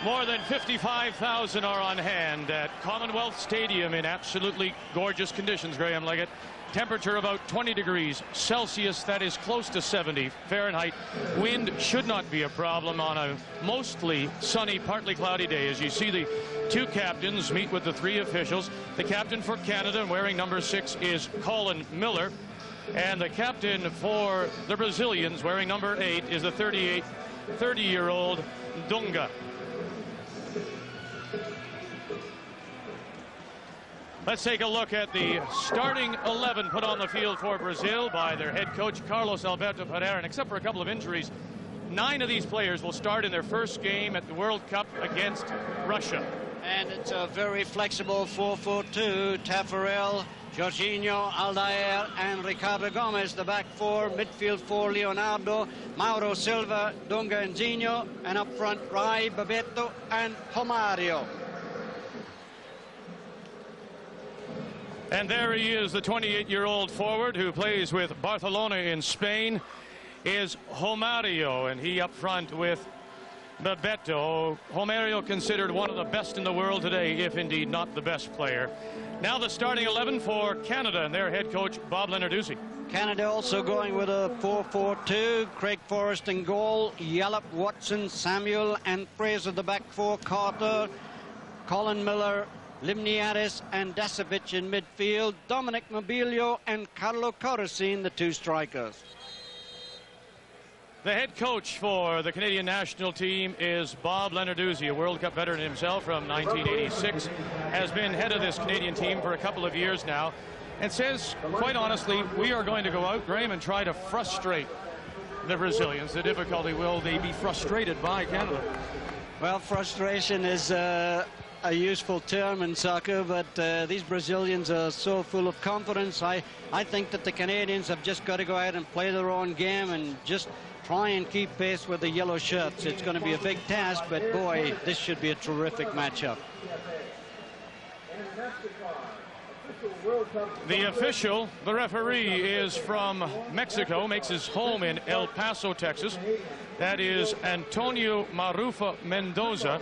More than 55,000 are on hand at Commonwealth Stadium in absolutely gorgeous conditions, Graham Leggett. Temperature about 20 degrees Celsius, that is close to 70 Fahrenheit. Wind should not be a problem on a mostly sunny, partly cloudy day. As you see, the two captains meet with the three officials. The captain for Canada, wearing number 6, is Colin Miller. And the captain for the Brazilians, wearing number 8, is the 30-year-old Dunga. Let's take a look at the starting 11 put on the field for Brazil by their head coach, Carlos Alberto Pereira. And except for a couple of injuries, 9 of these players will start in their first game at the World Cup against Russia. And it's a very flexible 4-4-2. Tafarel, Jorginho, Aldair, and Ricardo Gomes, the back four. Midfield 4, Leonardo, Mauro Silva, Dunga and Zinho. And up front, Rai, Bebeto, and Romario. And there he is, the 28-year-old forward who plays with Barcelona in Spain, is Romario, and he up front with Bebeto. Romario considered one of the best in the world today, if indeed not the best player. Now the starting 11 for Canada and their head coach, Bob Lenarduzzi. Canada also going with a 4-4-2. Craig Forrest in goal, Yallop, Watson, Samuel, and Fraser the back four. Carter, Colin Miller, Limniatis and Dasovic in midfield. Dominic Mobilio and Carlo Corracin, the two strikers. The head coach for the Canadian national team is Bob Lenarduzzi, a World Cup veteran himself from 1986, has been head of this Canadian team for a couple of years now, and says, quite honestly, we are going to go out, Graham, and try to frustrate the Brazilians. The difficulty, will they be frustrated by Canada? Well, frustration is a useful term in soccer, but these Brazilians are so full of confidence. I think that the Canadians have just got to go out and play their own game and just try and keep pace with the yellow shirts. It's going to be a big task, but boy, this should be a terrific matchup. The official, the referee, is from Mexico, makes his home in El Paso, Texas. That is Antonio Marufa Mendoza.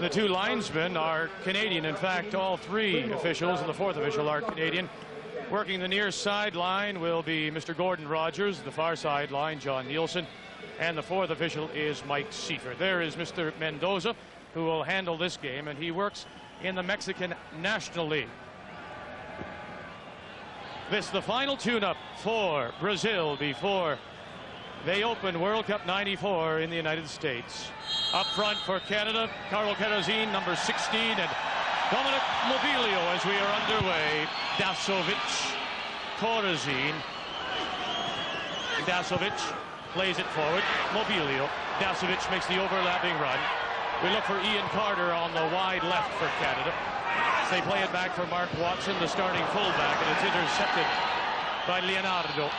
The two linesmen are Canadian. In fact, all three officials and the fourth official are Canadian. Working the near sideline will be Mr. Gordon Rogers, the far sideline, John Nielsen, and the fourth official is Mike Seifer. There is Mr. Mendoza, who will handle this game, and he works in the Mexican National League. This is the final tune-up for Brazil before they open World Cup '94 in the United States. Up front for Canada, Carlo Corracin, number 16, and Dominic Mobilio as we are underway. Dasovic, Corracin. Dasovic plays it forward. Mobilio. Dasovic makes the overlapping run. We look for Ian Carter on the wide left for Canada. They play it back for Mark Watson, the starting fullback, and it's intercepted by Leonardo.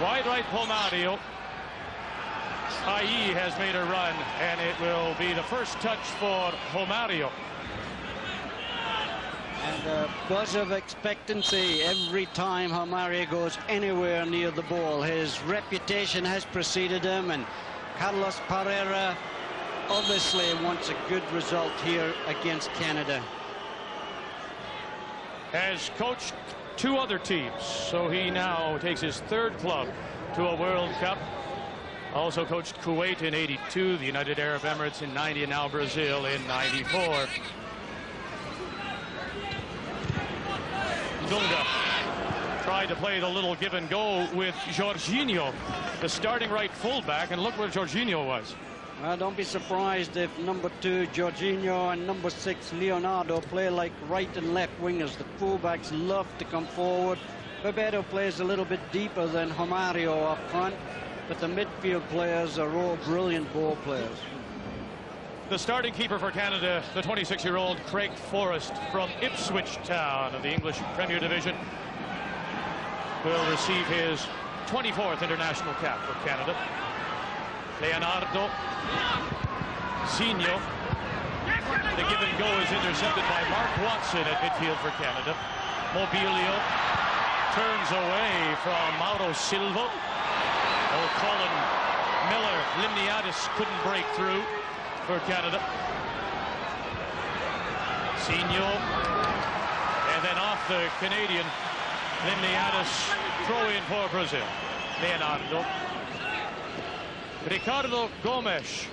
Wide right, Romario. IE has made a run, and it will be the first touch for Romario. And a buzz of expectancy every time Romario goes anywhere near the ball. His reputation has preceded him, and Carlos Pereira obviously wants a good result here against Canada. Has coached two other teams, so he now takes his third club to a World Cup. Also coached Kuwait in '82, the United Arab Emirates in '90, and now Brazil in '94. Dunga tried to play the little give and go with Jorginho, the starting right fullback, and look where Jorginho was. Well, don't be surprised if number 2 Jorginho and number 6 Leonardo play like right and left wingers. The fullbacks love to come forward. Bebeto plays a little bit deeper than Romario up front, but the midfield players are all brilliant ball players. The starting keeper for Canada, the 26-year-old Craig Forrest from Ipswich Town of the English Premier Division, will receive his 24th international cap for Canada. Leonardo, Zinho. The give and go is intercepted by Mark Watson at midfield for Canada. Mobilio turns away from Mauro Silva. Colin Miller Limniadis couldn't break through for Canada. Signo, and then off the Canadian, Limniadis throw in for Brazil. Leonardo. Ricardo Gomes.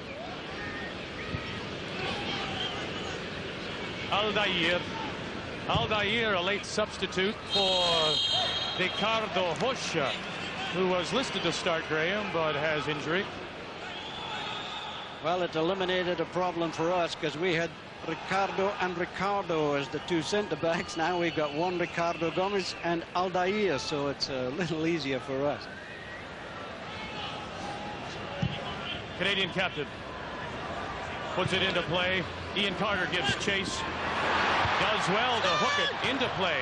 Aldair. Aldair, a late substitute for Ricardo Rocha, who was listed to start, Graham, but has injury. Well, it eliminated a problem for us because we had Ricardo and Ricardo as the two centre-backs. Now we've got one Ricardo Gomes and Aldair, so it's a little easier for us. Canadian captain puts it into play. Ian Carter gives chase. Does well to hook it into play.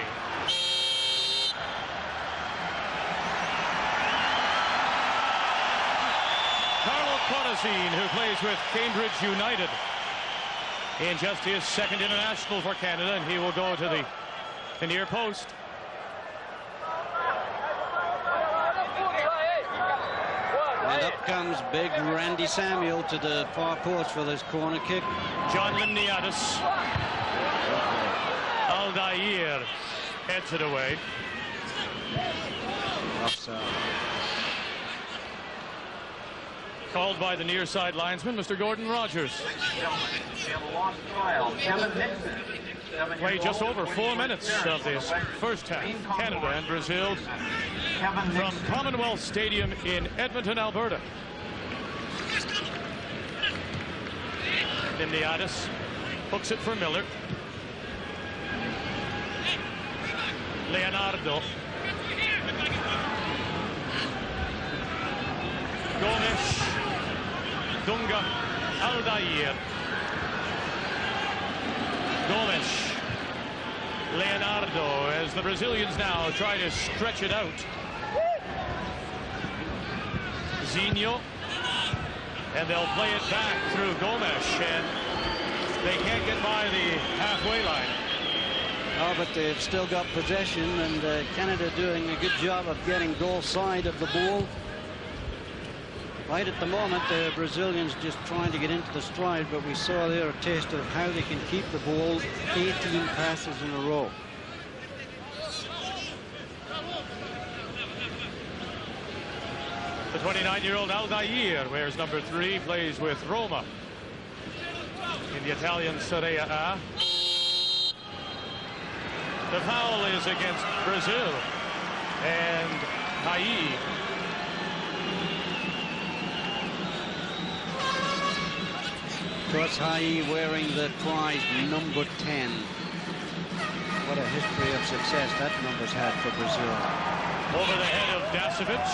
Carlo Corazine, who plays with Cambridge United in just his second international for Canada, and he will go to the near post. And up comes big Randy Samuel to the far post for this corner kick. John Limniadis. Aldair heads it away. Offside. Called by the near side linesman, Mr. Gordon Rogers. Played just over 4 minutes of this first half. Canada and Brazil from Commonwealth Stadium in Edmonton, Alberta. Limniadis hooks it for Miller. Leonardo. Gomes. Dunga. Aldair. Gomes. Leonardo, as the Brazilians now try to stretch it out. Zinho. And they'll play it back through Gomes, and they can't get by the halfway line. Oh, but they've still got possession, and Canada doing a good job of getting goal side of the ball. Right at the moment, the Brazilians just trying to get into the stride, but we saw there a taste of how they can keep the ball 18 passes in a row. The 29-year-old Aldair wears number 3, plays with Roma in the Italian Serie A. The foul is against Brazil, and Hai. Cross Hai wearing the prize number 10. What a history of success that number's had for Brazil. Over the head of Dasovic.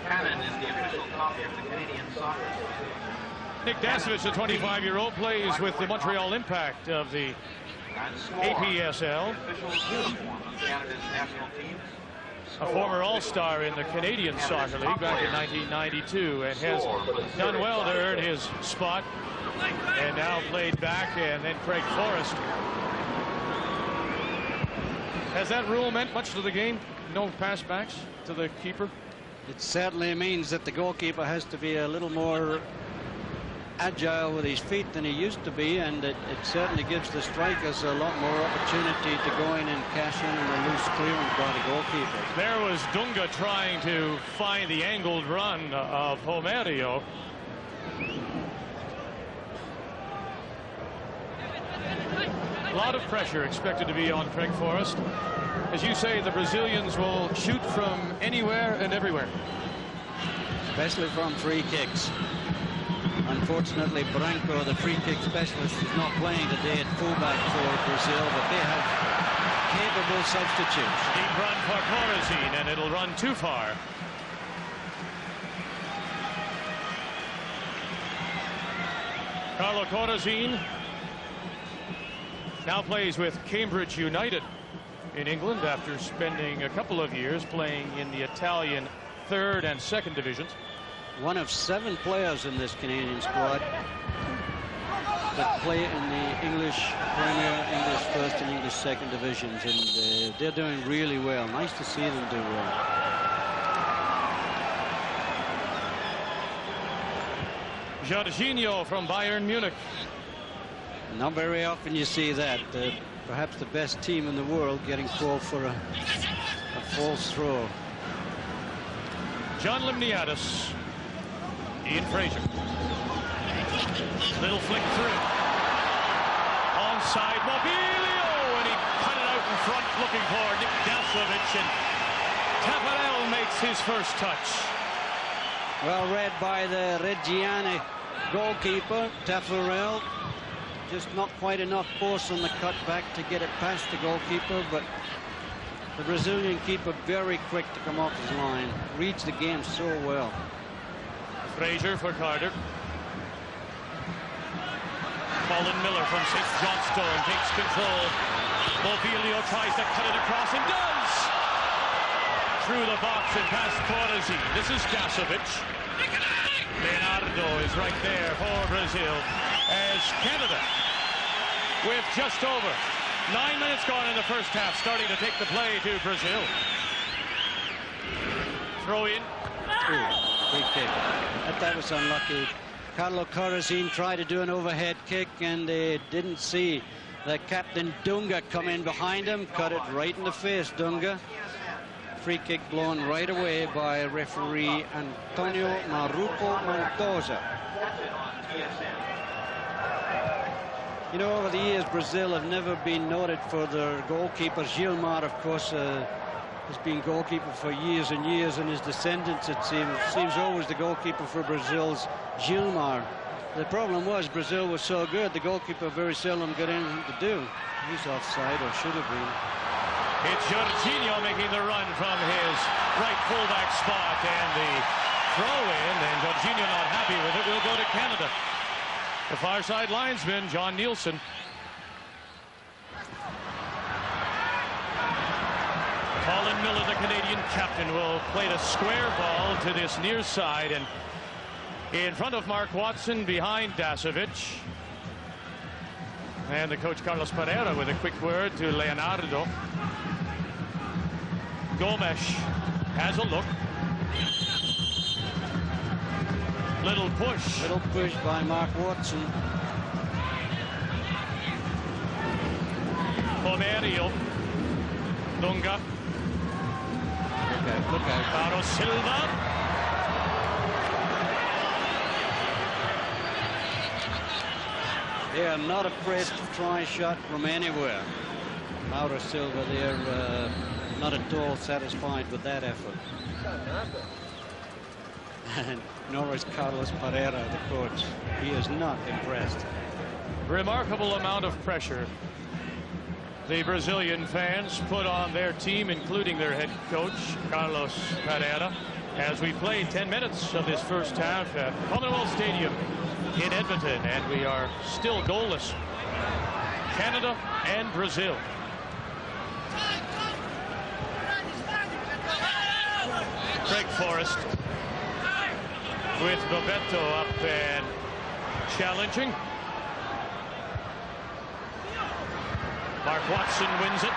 Cannon is the official copy of the Canadian Soccer Association. Nick Dasovic, the 25-year-old, plays with the Montreal Impact of the APSL. A former All-Star in the Canadian Soccer League back in 1992, and has done well to earn his spot, and now played back. And then Craig Forrest. Has that rule meant much to the game? No pass backs to the keeper? It certainly means that the goalkeeper has to be a little more agile with his feet than he used to be, and it certainly gives the strikers a lot more opportunity to go in and cash in on a loose clearance by the goalkeeper. There was Dunga trying to find the angled run of Romerio. A lot of pressure expected to be on Craig Forrest. As you say, the Brazilians will shoot from anywhere and everywhere. Especially from free kicks. Unfortunately, Branco, the free kick specialist, is not playing today at fullback for Brazil, but they have capable substitutes. Deep run for Corazine, and it'll run too far. Carlo Corazine now plays with Cambridge United in England after spending a couple of years playing in the Italian 3rd and 2nd divisions. One of 7 players in this Canadian squad that play in the English Premier, English 1st and English 2nd divisions, and they're doing really well. Nice to see them do well. Jorginho from Bayern Munich. Not very often you see that. Perhaps the best team in the world getting called for a false throw. John Limniadis. Ian Fraser. Little flick through. Onside Mobilio, and he cut it out in front looking for Nick Dasovic, and Tafarel makes his first touch. Well read by the Reggiani goalkeeper, Tafarel. Just not quite enough force on the cutback to get it past the goalkeeper, but the Brazilian keeper very quick to come off his line. Reads the game so well. Fraser for Carter. Colin Miller from St. Johnstone takes control. Mobilio tries to cut it across and does! Through the box and past Corazzi. This is Dasovic. Leonardo is right there for Brazil as Canada, with just over 9 minutes gone in the first half, starting to take the play to Brazil. Throw in. Big kick. That was unlucky. Carlo Corazin tried to do an overhead kick, and they didn't see the captain Dunga come in behind him, cut it right in the face. Dunga. Free kick blown right away by referee Antonio Maruco Montosa. You know, over the years, Brazil have never been noted for their goalkeepers. Gilmar, of course, has been goalkeeper for years and years, and his descendants, it seems always the goalkeeper for Brazil's Gilmar. The problem was Brazil was so good, the goalkeeper very seldom got anything to do. He's offside, or should have been. It's Jorginho making the run from his right fullback spot, and the throw in, and Jorginho not happy with it, will go to Canada. The far side linesman, John Nielsen. Colin Miller, the Canadian captain, will play the square ball to this near side, and in front of Mark Watson, behind Dasovic. And the coach Carlos Pereira with a quick word to Leonardo. Gomes has a look. Little push. Little push by Mark Watson. Pomerio. Dunga. Look out. Paulo Silva. They are not afraid to try a shot from anywhere. Mauro Silva there, not at all satisfied with that effort. And nor is Carlos Pereira, the coach. He is not impressed. Remarkable amount of pressure the Brazilian fans put on their team, including their head coach, Carlos Pereira, as we played 10 minutes of this first half at Commonwealth Stadium in Edmonton, and we are still goalless. Canada and Brazil. Craig Forrest with Bebeto up and challenging. Mark Watson wins it.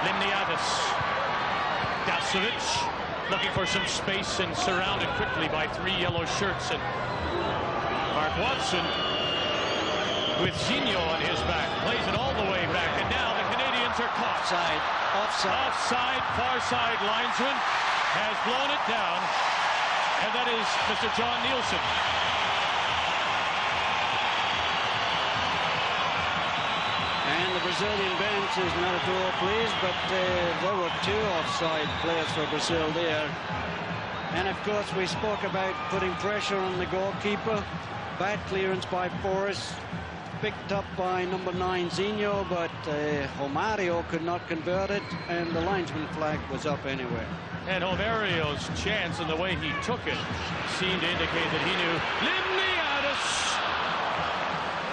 Limniadis. Dasovic looking for some space and surrounded quickly by three yellow shirts. And Mark Watson with Zinho on his back. Plays it all the way back. And now the Canadians are caught. Offside. Far side linesman has blown it down. And that is Mr. John Nielsen. And the Brazilian bench is not at all pleased, but there were two offside players for Brazil there. And of course we spoke about putting pressure on the goalkeeper. Bad clearance by Forrest, picked up by number 9 Zinho, but Romario could not convert it, and the linesman flag was up anyway. And Romario's chance and the way he took it seemed to indicate that he knew. Limniadis.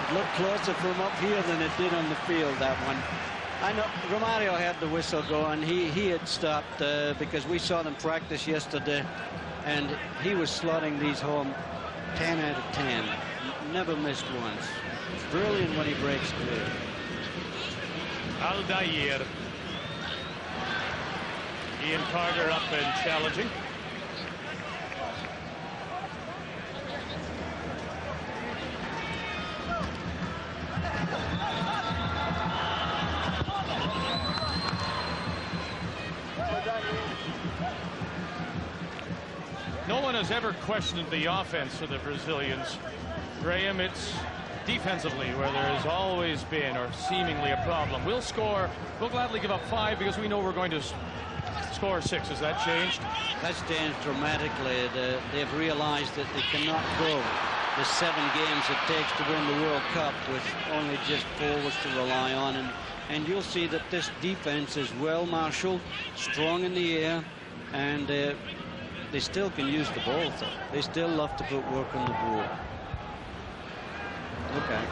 It looked closer from up here than it did on the field, that one. I know Romario had the whistle going. He had stopped because we saw them practice yesterday, and he was slotting these home 10 out of 10. Never missed once. It's brilliant when he breaks through. Aldair. Ian Carter up and challenging. one has ever questioned the offense for the Brazilians, Graham, it's defensively where there has always been, or seemingly, a problem. We'll gladly give up 5 because we know we're going to score 6. Has that changed? That's changed dramatically. They've realized that they cannot go the 7 games it takes to win the World Cup with only just forwards to rely on. And you'll see that this defense is well marshaled, strong in the air, and they still can use the ball. They still love to put work on the board. Okay.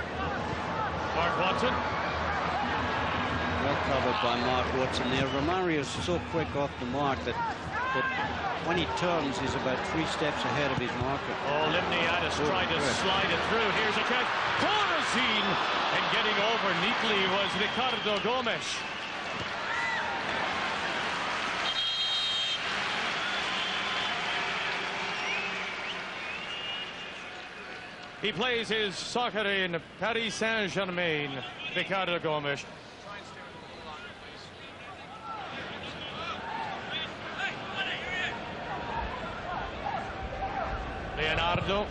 Mark Watson. Well covered by Mark Watson there. Romario's so quick off the mark that when he turns, he's about 3 steps ahead of his marker. Oh, Limniadis tried to slide it through. Here's a chance. Corazine! And getting over neatly was Ricardo Gomes. He plays his soccer in Paris Saint-Germain, Ricardo Gomes. Leonardo.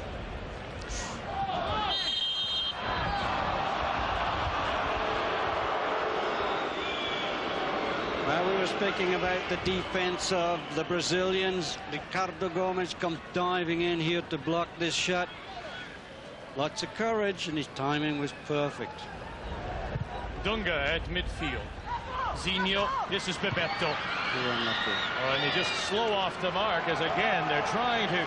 Well, we were speaking about the defense of the Brazilians. Ricardo Gomes comes diving in here to block this shot. Lots of courage, and his timing was perfect. Dunga at midfield. Zinho, this is Bebeto. Oh, and they just slow off the mark as, again, they're trying to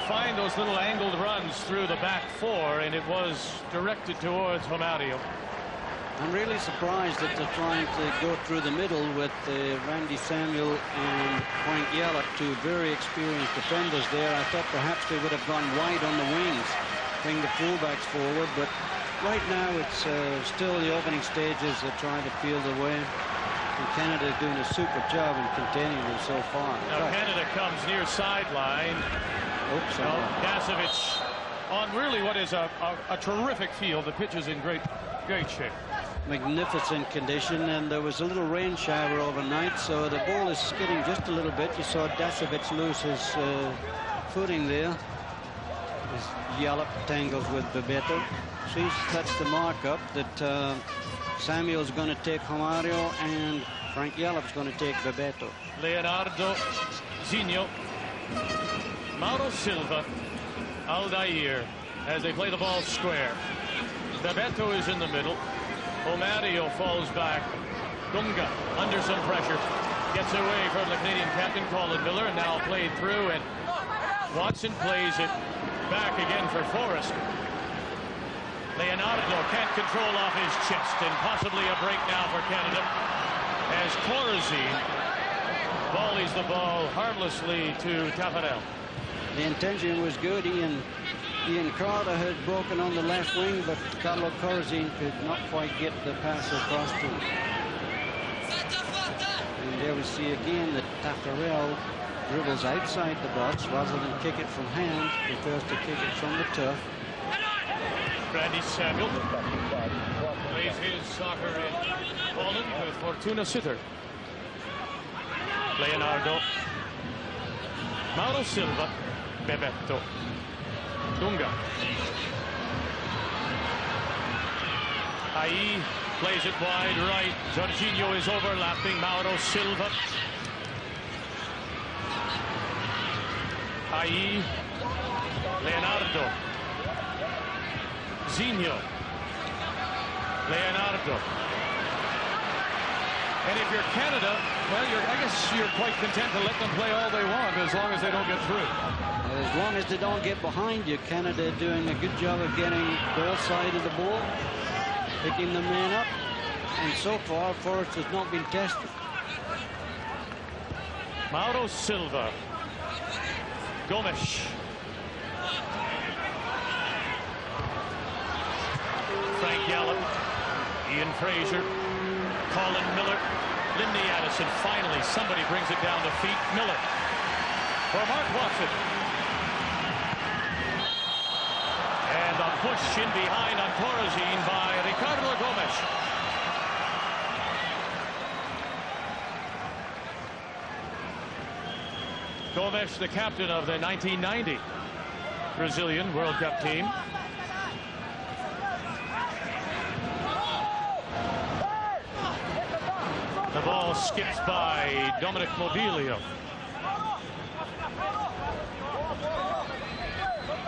find those little angled runs through the back 4, and it was directed towards Romario. I'm really surprised that they're trying to go through the middle with Randy Samuel and Frank Yallop, 2 very experienced defenders there. I thought perhaps they would have gone wide on the wings, bring the fullbacks forward, but right now it's still the opening stages. They're trying to peel their way, and Canada is doing a super job in containing them so far. Now Canada comes near sideline. Oops, Dasovic on really what is a terrific field. The pitch is in great shape. Magnificent condition, and there was a little rain shower overnight, so the ball is skidding just a little bit. You saw Dasovic lose his footing there. As Yallop tangles with Bebeto. See, that's the markup that Samuel's going to take Romario and Frank Yallop's going to take Bebeto. Leonardo, Zinho, Mauro Silva, Aldair as they play the ball square. Bebeto is in the middle. Romario falls back. Dunga under some pressure. Gets away from the Canadian captain, Colin Miller, and now played through, and Watson plays it back again for Forrest. Leonardo can't control off his chest, and possibly a break now for Canada as Corazine volleys the ball harmlessly to Tafarel. The intention was good. Ian Carter had broken on the left wing, but Carlo Corazine could not quite get the pass across to him. And there we see again that Tafarel dribbles outside the box rather than kick it from hand, prefers to kick it from the turf. Randy Samuel plays his soccer in Poland with Fortuna Sitter. Leonardo, Mauro Silva, Bebeto, Dunga. Ai plays it wide right. Jorginho is overlapping Mauro Silva. Ai, Leonardo, Zinho, Leonardo. And if you're Canada, well, I guess you're quite content to let them play all they want as long as they don't get through. As long as they don't get behind you. Canada doing a good job of getting their side of the ball, picking the man up, and so far Forrest has not been tested. Mauro Silva, Gomes, Frank Yallop, Ian Fraser, Colin Miller, Limniadis, and finally somebody brings it down to feet. Miller for Mark Watson. And a push in behind on Corazine by Ricardo Gomes. Gomes, the captain of the 1990 Brazilian World Cup team. The ball skips by Dominic Mobilio.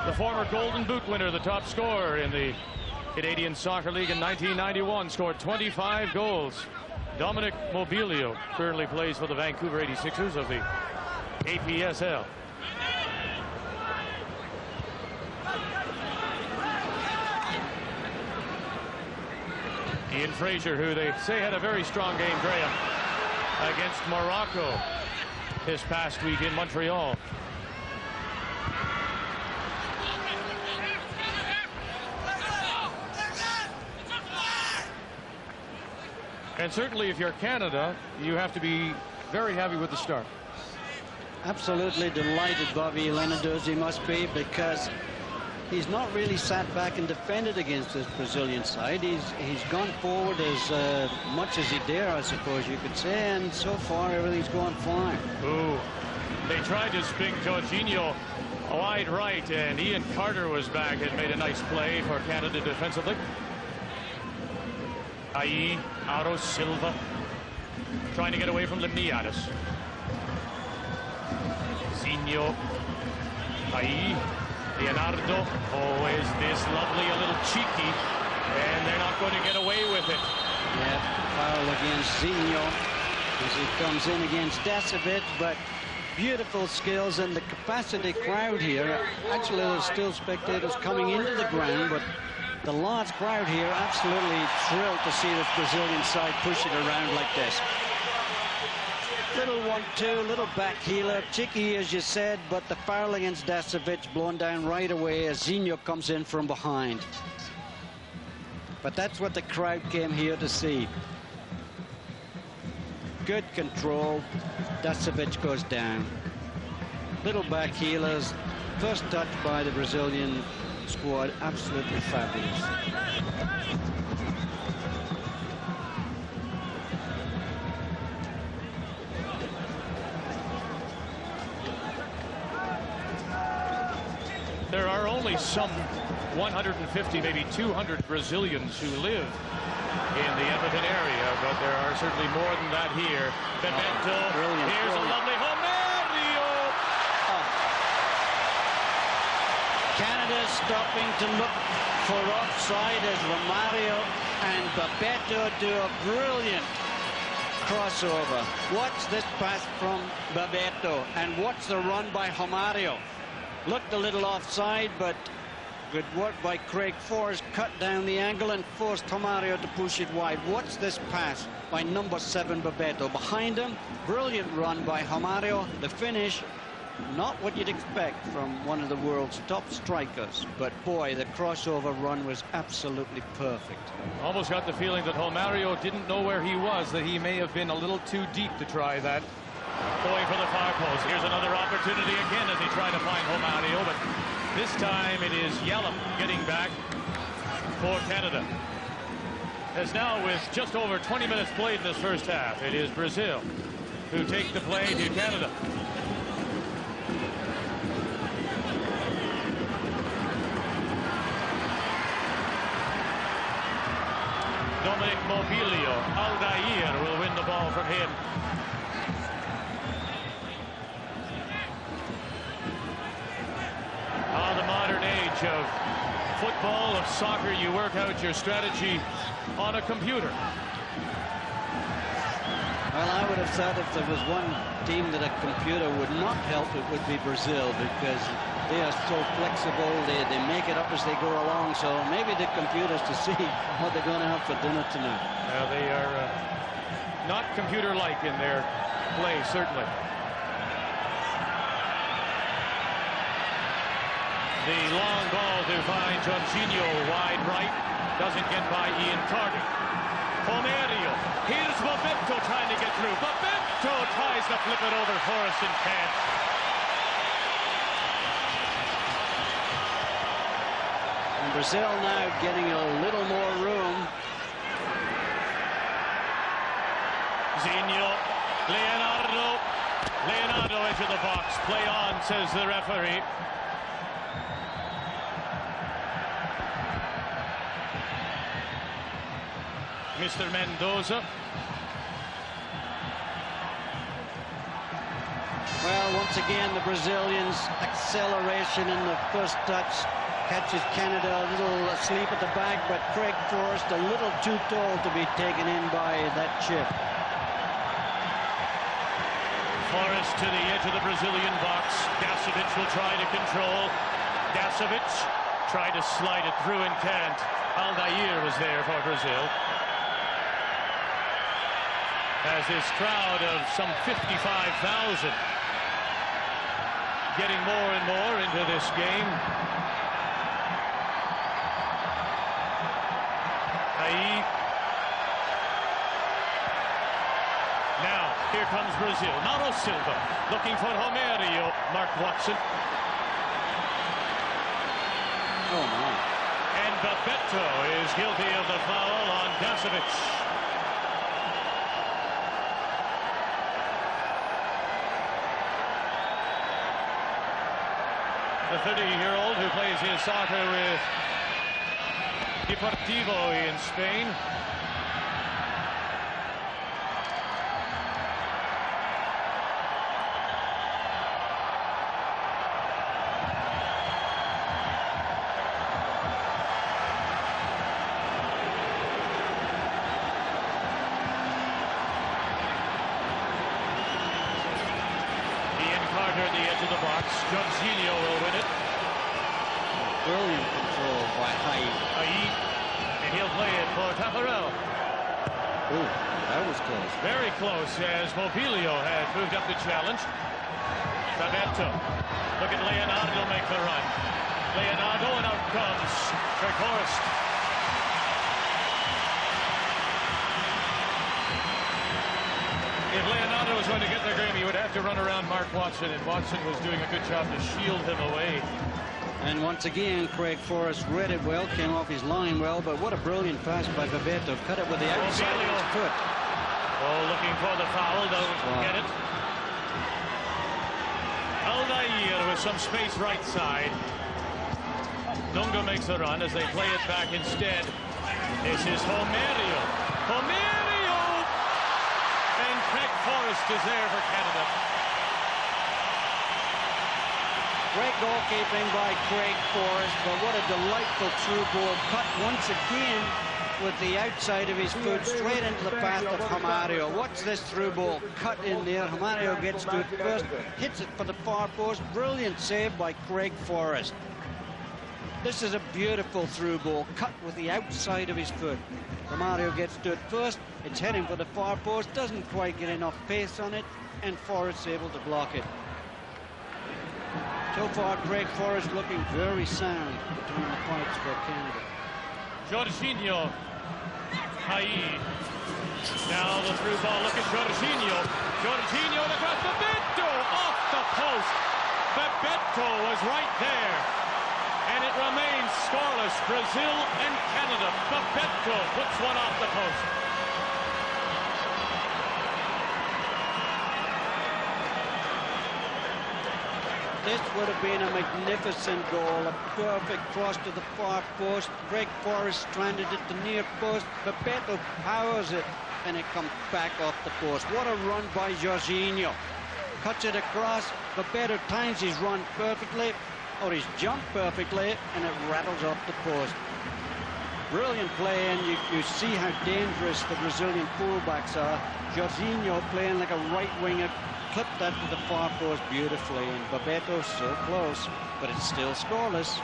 The former Golden Boot winner, the top scorer in the Canadian Soccer League in 1991, scored 25 goals. Dominic Mobilio currently plays for the Vancouver 86ers of the APSL. Ian Fraser, who they say had a very strong game, Graham, against Morocco this past week in Montreal. And certainly if you're Canada, you have to be very happy with the start. Absolutely delighted Bobby Lenarduzzi must be, because he's not really sat back and defended against this Brazilian side. He's gone forward as much as he dare, I suppose you could say, and so far everything's going fine. Ooh, they tried to spin Jorginho wide right, and Ian Carter was back and made a nice play for Canada defensively. Ai, Aro Silva trying to get away from Limniadis. Zinho, Ai, Leonardo. Oh, is this lovely, a little cheeky, and they're not going to get away with it. Yeah, foul against Zinho as he comes in against Dasovic, but beautiful skills and the capacity crowd here. Actually, there's still spectators coming into the ground, but the large crowd here absolutely thrilled to see this Brazilian side push it around like this. Little 1-2, little back healer, cheeky as you said, but the foul against Dasovic blown down right away as Zinho comes in from behind. But that's what the crowd came here to see. Good control. Dasovic goes down. Little back healers. First touch by the Brazilian squad, absolutely fabulous. There are only some 150, maybe 200 Brazilians who live in the Edmonton area, but there are certainly more than that here. Bebeto, here's a lovely Romario. Canada stopping to look for offside as Romario and Bebeto do a brilliant crossover. Watch this pass from Bebeto, and watch the run by Romario. Looked a little offside, but good work by Craig Forrest, cut down the angle and forced Romario to push it wide. Watch this pass by number 7 Bebeto. Behind him, brilliant run by Romario. The finish, not what you'd expect from one of the world's top strikers, but boy, the crossover run was absolutely perfect. Almost got the feeling that Romario didn't know where he was, that he may have been a little too deep to try that. Going for the far post. Here's another opportunity again as he tried to find Romario, but this time it is Yallop getting back for Canada. As now, with just over 20 minutes played in this first half, it is Brazil who take the play to Canada. Dominic Mobilio, Aldair will win the ball from him. On the modern age of football, of soccer, you work out your strategy on a computer. Well, I would have thought if there was one team that a computer would not help, it would be Brazil, because they are so flexible. They make it up as they go along. So maybe the computers to see what they're going to have for dinner tonight. They are not computer-like in their play, certainly. The long ball to find Jorginho wide right. Doesn't get by Ian Carter. Romario. Here's Bebeto trying to get through. Bebeto tries to flip it over Forrest and can't. And Brazil now getting a little more room. Zinho. Leonardo. Leonardo into the box. Play on, says the referee. Mr. Mendoza. Well, once again, the Brazilians' acceleration in the first touch catches Canada a little asleep at the back, but Craig Forrest a little too tall to be taken in by that chip. Forrest to the edge of the Brazilian box. Dasovic will try to control. Dasovic tried to slide it through and can't. Aldair was there for Brazil. As this crowd of some 55,000 getting more and more into this game. Now, here comes Brazil. Mauro Silva looking for Romerio. Mark Watson. Oh, my. And Bebeto is guilty of the foul on Dasovic. The 30-year-old who plays his soccer with Deportivo in Spain. Carter at the edge of the box. Jorginho will win it. Brilliant control by Haid. And he'll play it for Tafarel. Oh, that was close. Very close, as Mobilio had moved up the challenge. Bebeto. Look at Leonardo make the run. Leonardo, and out comes Craig Forrest. If Leonardo was going to get the game, he would have to run around Mark Watson, and Watson was doing a good job to shield him away. And once again, Craig Forrest read it well, came off his line well, but what a brilliant pass by Bebeto. Cut it with the outside of his foot. Oh, looking for the foul, don't get it. Aldair with some space right side. Dunga makes the run as they play it back instead. This is Romerio. Romerio! And Craig Forrest is there for Canada. Great goalkeeping by Craig Forrest, but what a delightful through ball cut once again with the outside of his foot straight into the path of Romario. Watch this through ball cut in there. Romario gets to it first, hits it for the far post. Brilliant save by Craig Forrest. This is a beautiful through ball cut with the outside of his foot. Romario gets to it first. It's heading for the far post, doesn't quite get enough pace on it, and Forrest's able to block it. So far, Craig Forrest looking very sound between the points for Canada. Jorginho. Haid. Now the through ball. Look at Jorginho. Jorginho across Bebeto off the post. Bebeto was right there. And it remains scoreless. Brazil and Canada. Bebeto puts one off the post. This would have been a magnificent goal, a perfect cross to the far post. Craig Forrest stranded at the near post. Bebeto powers it, and it comes back off the post. What a run by Jorginho. Cuts it across. Bebeto times his run perfectly, or his jump perfectly, and it rattles off the post. Brilliant play, and you see how dangerous the Brazilian fullbacks are. Jorginho playing like a right winger, clipped that to the far post beautifully, and Bebeto so close, but it's still scoreless.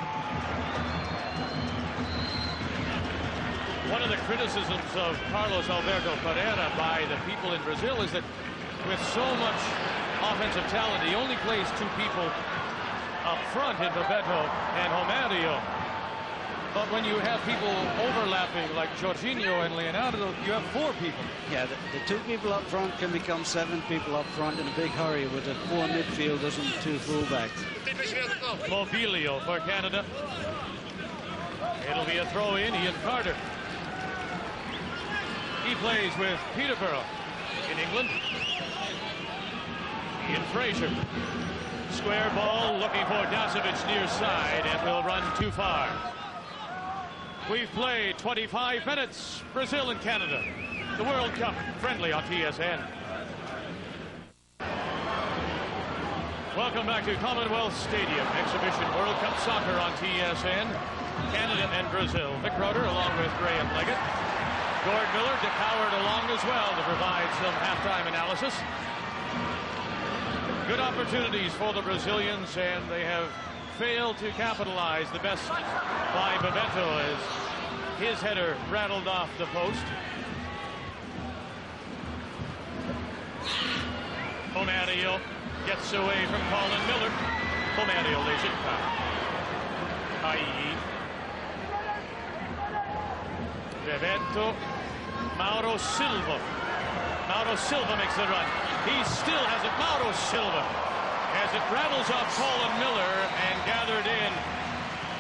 One of the criticisms of Carlos Alberto Pereira by the people in Brazil is that with so much offensive talent, he only plays two people up front in Bebeto and Romerio. But when you have people overlapping like Jorginho and Leonardo, you have four people. Yeah, the two people up front can become seven people up front in a big hurry with the four midfielders and two fullbacks. Mobilio for Canada. It'll be a throw in. Ian Carter. He plays with Peterborough in England. Ian Fraser. Square ball looking for Dasovic near side and will run too far. We've played 25 minutes. Brazil and Canada. The World Cup friendly on TSN. Welcome back to Commonwealth Stadium. Exhibition World Cup soccer on TSN. Canada and Brazil. Vic Roder along with Graham Leggett. Gord Miller, Dick Howard along as well to provide some halftime analysis. Good opportunities for the Brazilians, and they have failed to capitalize. The best by Bebeto as his header rattled off the post. Romario gets away from Colin Miller. Romario lays it back. Ayi. Bebeto. Mauro Silva. Mauro Silva makes the run. He still has it. Mauro Silva. As it rattles off Colin Miller and gathered in.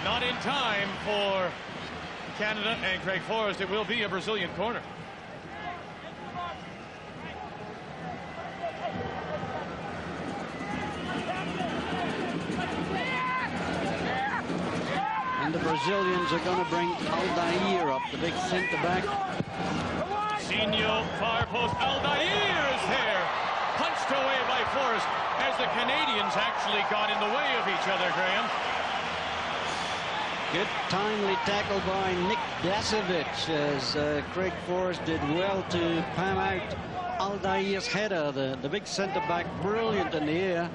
Not in time for Canada and Craig Forrest. It will be a Brazilian corner. And the Brazilians are going to bring Aldair up, the big centre-back. Zinho, far post. Aldair is there. Punched away by Forrest as the Canadians actually got in the way of each other, Graham. Good timely tackle by Nick Dasovic as Craig Forrest did well to palm out Aldair's header. The big centre-back, brilliant in the air.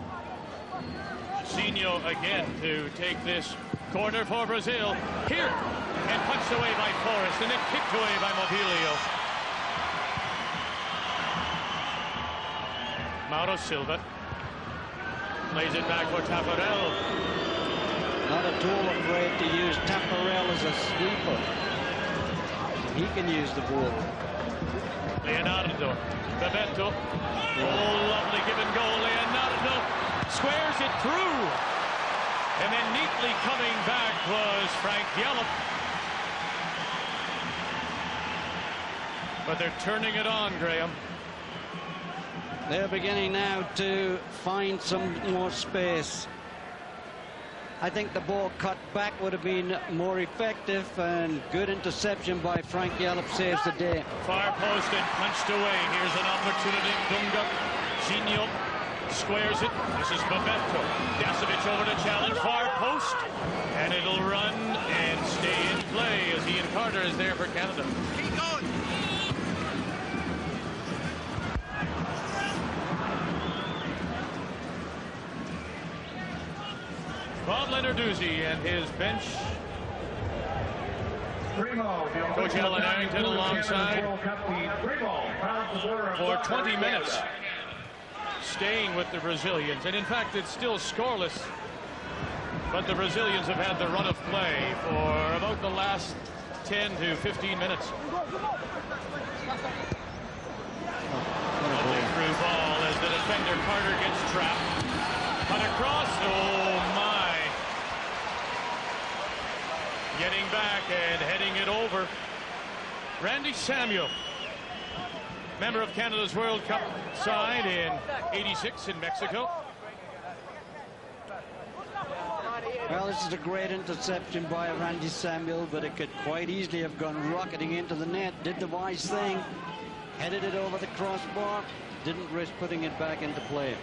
Zinho again to take this corner for Brazil. Here, and punched away by Forrest, and then kicked away by Mobilio. Mauro Silva lays it back for Tafarel. Not at all afraid to use Tafarel as a sweeper. He can use the ball. Leonardo, Bebeto. Oh, lovely give and go. Leonardo squares it through. And then neatly coming back was Frank Yallop. But they're turning it on, Graham. They're beginning now to find some more space. I think the ball cut back would have been more effective, and good interception by Frank Yallop saves the day. Far post and punched away. Here's an opportunity. Dunga, Zinho squares it. This is Bebeto. Dasovic over to challenge. Far post. And it'll run and stay in play as Ian Carter is there for Canada. Keep going. Bob Lenarduzzi and his bench. Coach Alan Arrington alongside for 20 minutes. Staying with the Brazilians, and in fact it's still scoreless, but the Brazilians have had the run of play for about the last 10 to 15 minutes. Lovely through ball as the defender Carter gets trapped. Cut across. Oh my. Getting back and heading it over. Randy Samuel, member of Canada's World Cup side in '86 in Mexico. Well, this is a great interception by Randy Samuel, but it could quite easily have gone rocketing into the net. Did the wise thing, headed it over the crossbar, didn't risk putting it back into play.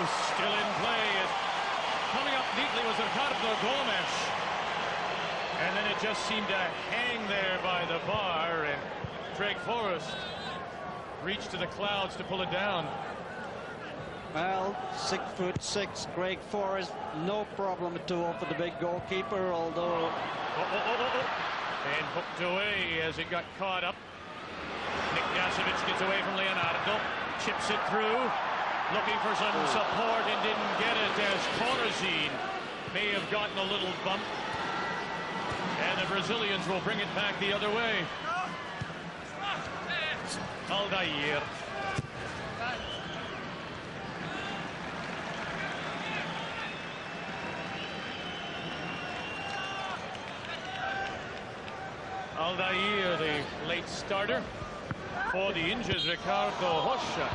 Still in play. Coming up neatly was Ricardo Gomes. And then it just seemed to hang there by the bar, and Craig Forrest reached to the clouds to pull it down. Well, 6'6", Craig Forrest, no problem at all for the big goalkeeper, although... And hooked away as it got caught up. Nick Dasovic gets away from Leonardo, chips it through, looking for some support and didn't get it as Corazine may have gotten a little bump. And the Brazilians will bring it back the other way. Aldair. Aldair, the late starter for the injured Ricardo Rocha.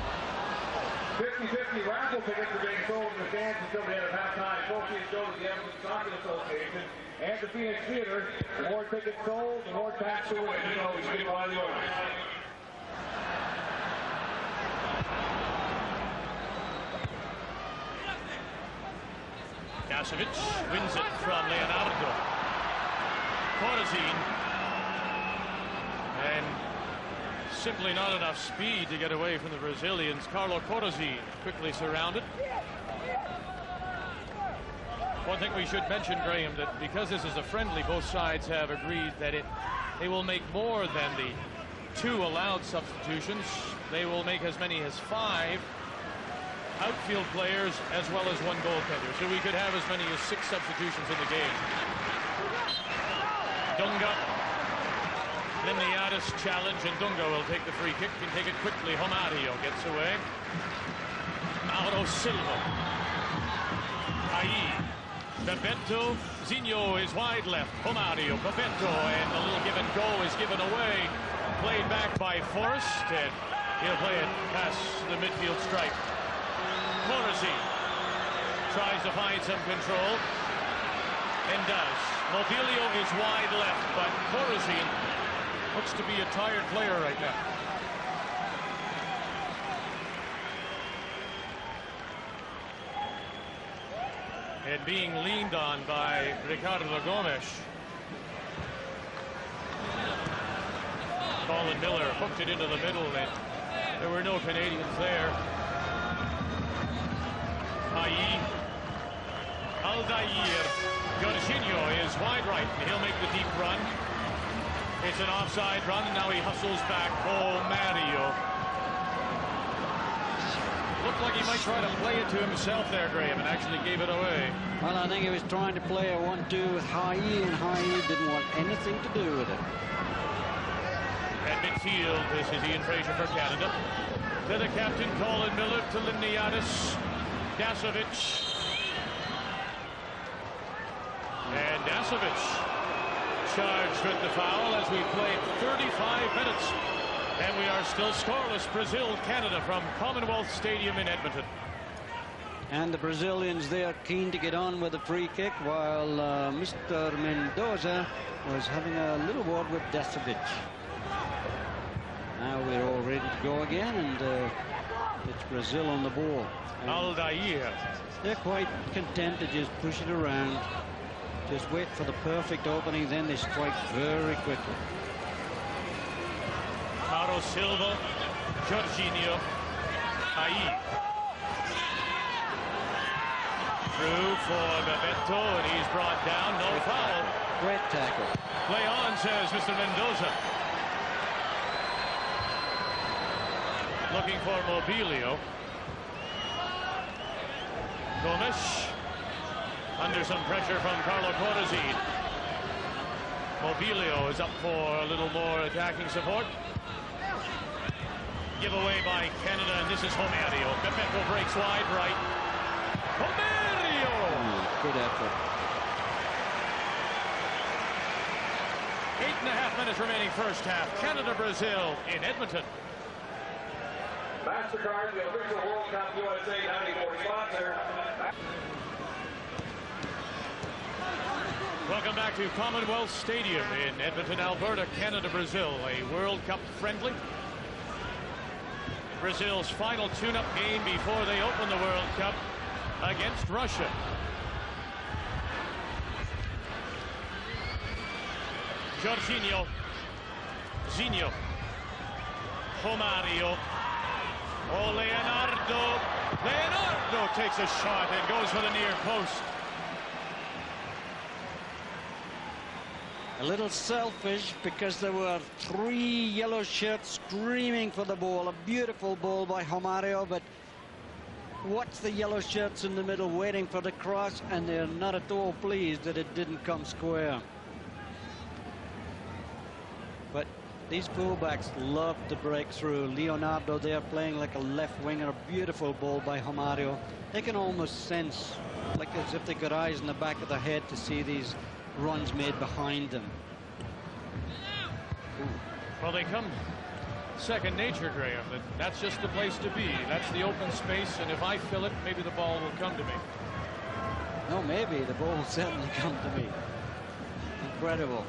50-50 raffle tickets are being sold in the stands until the end of halftime. Associates go to the Edmonton Soccer Association and the Phoenix Theater. The more tickets sold, the more tax to win. You know, we should buy the owners. Dasovic wins it from Leonardo. Corazin. And simply not enough speed to get away from the Brazilians. Carlo Corazin quickly surrounded. One thing we should mention, Graham, that because this is a friendly, both sides have agreed that they will make more than the 2 allowed substitutions. They will make as many as 5 outfield players as well as 1 goaltender. So we could have as many as 6 substitutions in the game. Dunga. Liniadis challenge, and Dunga will take the free kick. Can take it quickly. Romario gets away. Mauro Silva. Ai. Bebeto. Zinho is wide left. Romario. Bebeto. And the little give and go is given away. Played back by Forrest. And he'll play it past the midfield stripe. Corazin tries to find some control. And does. Mobilio is wide left, but Corazin looks to be a tired player right now. And being leaned on by Ricardo Gomes. Colin Miller hooked it into the middle, and there were no Canadians there. Aldair. Jorginho is wide right, and he'll make the deep run. It's an offside run, and now he hustles back. Oh, Mario. Looked like he might try to play it to himself there, Graham, and actually gave it away. Well, I think he was trying to play a 1-2 with Haie, and Haie didn't want anything to do with it. At midfield, this is Ian Fraser for Canada. To the captain, Colin Miller, to Liniadis. Dasovic. And Dasovic charged with the foul as we played 35 minutes. And we are still scoreless. Brazil, Canada from Commonwealth Stadium in Edmonton. And the Brazilians there keen to get on with the free kick, while Mr. Mendoza was having a little word with Dasovic. Now we're all ready to go again, and it's Brazil on the ball. Aldair. They're quite content to just push it around. Just wait for the perfect opening, then they strike very quickly. Mauro Silva, Jorginho, Ai. Through for Bebeto, and he's brought down. No foul. Great tackle. Play on, says Mr. Mendoza. Looking for Mobilio. Gomes. Under some pressure from Carlo Corazin. Mobilio is up for a little more attacking support. Give away by Canada, and this is Romario. Bebeto breaks wide right. Romario! Good effort. 8.5 minutes remaining first half. Canada-Brazil in Edmonton. MasterCard, the official World Cup USA 94 sponsor. Welcome back to Commonwealth Stadium in Edmonton, Alberta, Canada-Brazil, a World Cup friendly. Brazil's final tune-up game before they open the World Cup against Russia. Jorginho, Zinho, Romario, oh, Leonardo. Leonardo takes a shot and goes for the near post. A little selfish because there were 3 yellow shirts screaming for the ball. A beautiful ball by Romario, but watch the yellow shirts in the middle waiting for the cross, and they're not at all pleased that it didn't come square. But these fullbacks love to break through. Leonardo there playing like a left winger. A beautiful ball by Romario. They can almost sense, like as if they got eyes in the back of the head to see these runs made behind them. Ooh. Well, they come second nature, Graham. That's just the place to be. That's the open space, and if I fill it, maybe the ball will come to me. No, maybe the ball will certainly come to me. Incredible.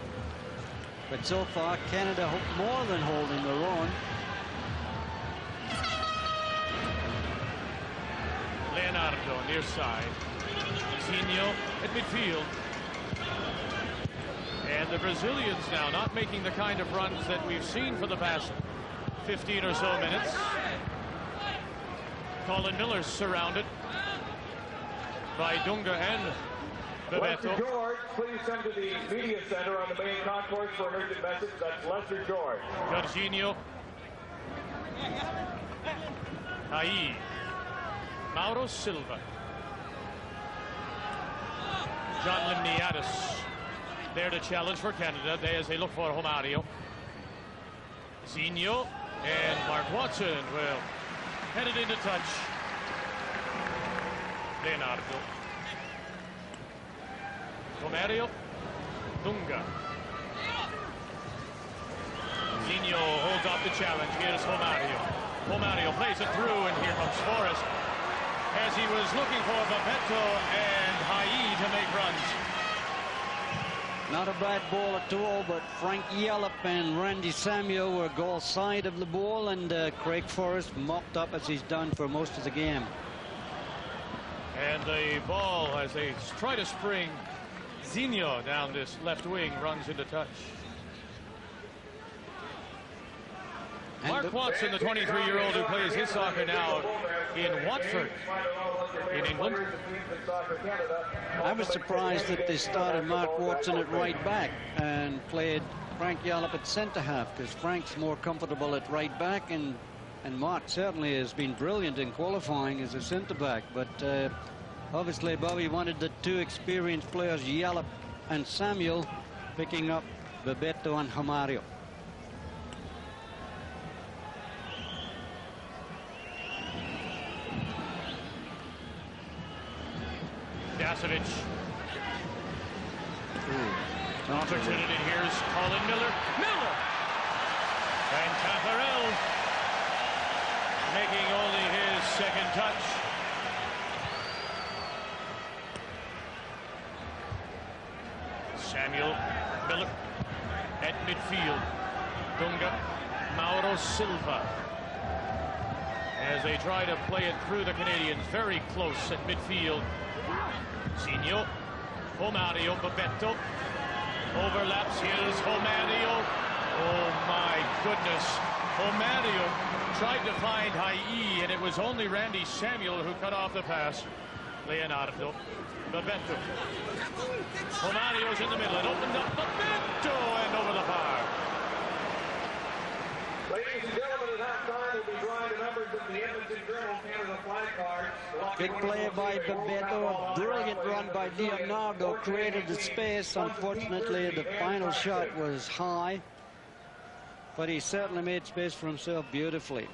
But so far, Canada more than holding their own. Leonardo near side. Zinho at midfield. And the Brazilians now not making the kind of runs that we've seen for the past 15 or so minutes. Colin Miller's surrounded by Dunga and Lester Bebeto. George, please send to the media center on the main concourse for an urgent message. That's Lester George. Jorginho. Ai. Mauro Silva. John Limniadis there to challenge for Canada as they look for Romario. Zinho and Mark Watson will headed into touch. Leonardo. Romario. Dunga. Zinho holds off the challenge. Here's Romario. Romario plays it through, and here comes Forrest as he was looking for Bebeto and Hai to make runs. Not a bad ball at all, but Frank Yallop and Randy Samuel were goal side of the ball, and Craig Forrest mopped up as he's done for most of the game. And the ball, as they try to spring Zinho down this left wing, runs into touch. Mark Watson, the 23-year-old who plays his soccer now in Watford in England. I was surprised that they started Mark Watson at right back and played Frank Yallop at centre half, because Frank's more comfortable at right back, and Mark certainly has been brilliant in qualifying as a centre back. But obviously Bobby wanted the two experienced players, Yallop and Samuel, picking up Bebeto and Romario. Dasovic. Opportunity. Here's Colin Miller. Miller! And Caffarel making only his second touch. Samuel Miller at midfield. Dunga. Mauro Silva. As they try to play it through the Canadians, very close at midfield. Zinho, Romario, Bebeto, overlaps. Here's Romario. Oh my goodness. Romario tried to find Hai, and it was only Randy Samuel who cut off the pass. Leonardo, Bebeto. Romario's in the middle. It opened up. Bebeto and over the bar. Ladies and gentlemen, at halftime we'll be drawing the numbers of the Edmonton Journal Canada flag cards. Big play by Bebeto, a brilliant run by Leonardo, created the space. Unfortunately, the final shot was high, but he certainly made space for himself beautifully.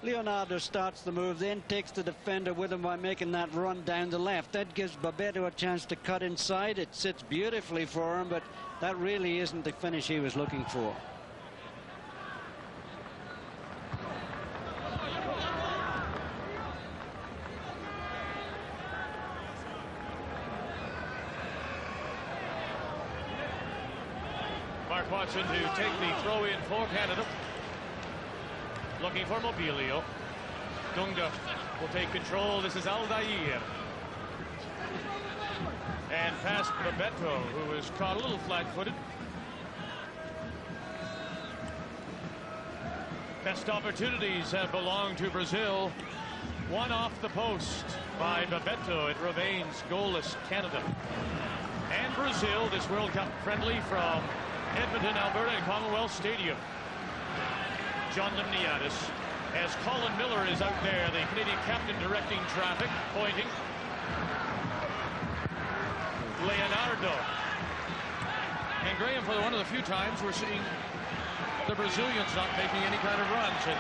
Leonardo starts the move, then takes the defender with him by making that run down the left. That gives Bebeto a chance to cut inside. It sits beautifully for him, but that really isn't the finish he was looking for. Mark Watson to take the throw in for Canada. Looking for Mobilio. Dunga will take control. This is Aldair. And past Bebeto, who was caught a little flat-footed. Best opportunities have belonged to Brazil. One off the post by Bebeto. It remains goalless Canada. And Brazil, this World Cup friendly from Edmonton, Alberta, and Commonwealth Stadium. John Limniadis, as Colin Miller is out there, the Canadian captain directing traffic, pointing. Leonardo. And Graham, for one of the few times we're seeing the Brazilians not making any kind of runs. And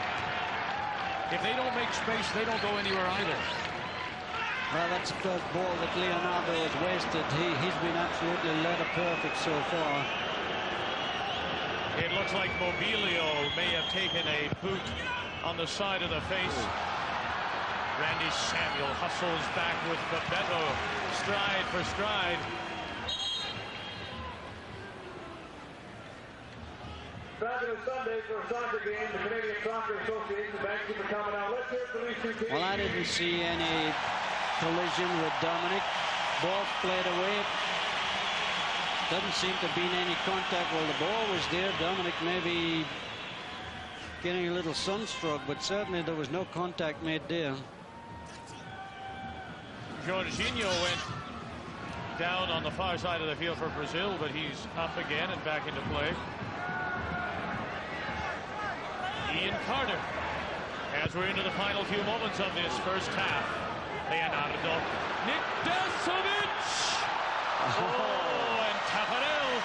if they don't make space, they don't go anywhere either. Well, that's the first ball that Leonardo has wasted. He's been absolutely letter perfect so far. It looks Looks like Mobilio may have taken a boot on the side of the face. Randy Samuel hustles back with Bebeto, stride for stride. Fabulous Sunday for a soccer game. The Canadian Soccer Association, thank you for coming out. Let's hear it for these two teams. Well, I didn't see any collision with Dominic. Ball played away. Doesn't seem to have been any contact while the ball was there. Dominic maybe getting a little sunstroke, but certainly there was no contact made there. Jorginho went down on the far side of the field for Brazil, but he's up again and back into play. Ian Carter, as we're into the final few moments of this first half. Leonardo, Nick Dasovic, and Tafarel.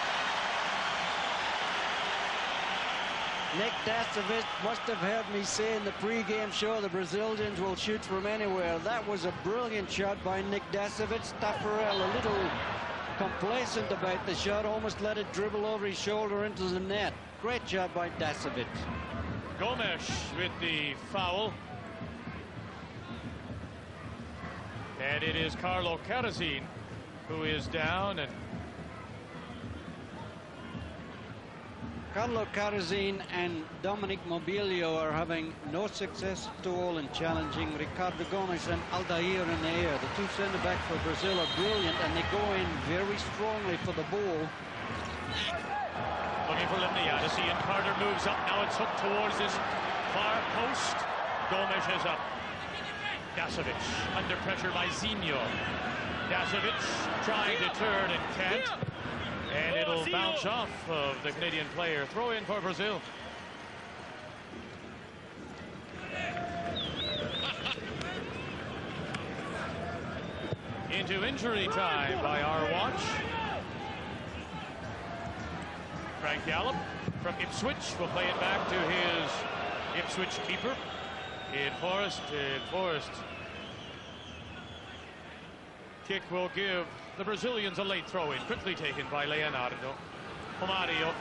Nick Dasovic must have heard me say in the pre-game show the Brazilians will shoot from anywhere. That was a brilliant shot by Nick Dasovic. Tafarel a little complacent about the shot, almost let it dribble over his shoulder into the net. Great job by Dasovic. Gomes with the foul. And it is Carlo Carazin who is down. And Carlo Carazin and Dominic Mobilio are having no success at all in challenging Ricardo Gomes and Aldair in the air. The two centre-backs for Brazil are brilliant, and they go in very strongly for the ball. Looking for Limniadis. Ian Carter moves up. Now it's hooked towards this far post. Gomes is up. Dasovic under pressure by Zinho. Dasovic trying to turn and can't. And it'll bounce off of the Canadian player. Throw in for Brazil. Into injury time by our watch. Frank Gallup from Ipswich will play it back to his Ipswich keeper. In Forrest. Kick will give the Brazilians a late throw-in, quickly taken by Leonardo. Romario.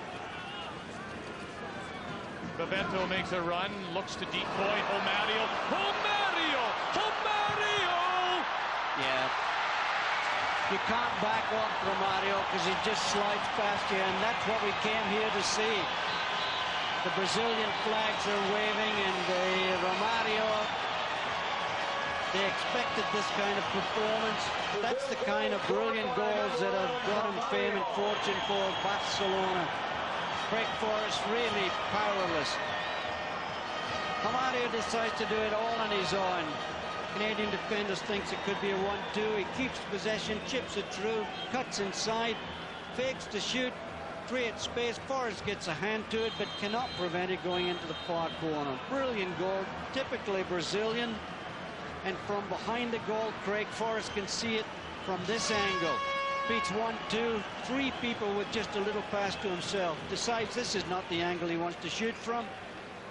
Bebeto makes a run, looks to decoy. Romario. Yeah. You can't back off Romario because he just slides past you, and that's what we came here to see. The Brazilian flags are waving, and Romario, they expected this kind of performance. That's the kind of brilliant goals that have brought him fame and fortune for Barcelona. Craig Forrest really powerless. Romario decides to do it all on his own. Canadian defenders thinks it could be a 1-2. He keeps possession, chips it through, cuts inside, fakes to shoot, creates space. Forrest gets a hand to it, but cannot prevent it going into the far corner. Brilliant goal, typically Brazilian. And from behind the goal, Craig Forrest can see it from this angle. Beats 1-2, 3 people with just a little pass to himself. Decides this is not the angle he wants to shoot from.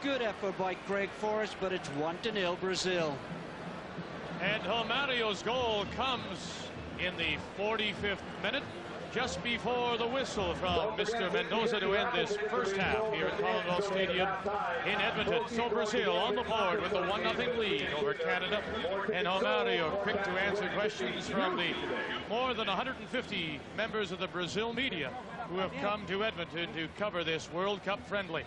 Good effort by Craig Forrest, but it's 1-0 Brazil. And Romario's goal comes in the 45th minute, just before the whistle from Mr. Mendoza to end this first half here at Commonwealth Stadium in Edmonton. So Brazil on the board with a 1-0 lead over Canada. And Romario quick to answer questions from the more than 150 members of the Brazil media who have come to Edmonton to cover this World Cup friendly.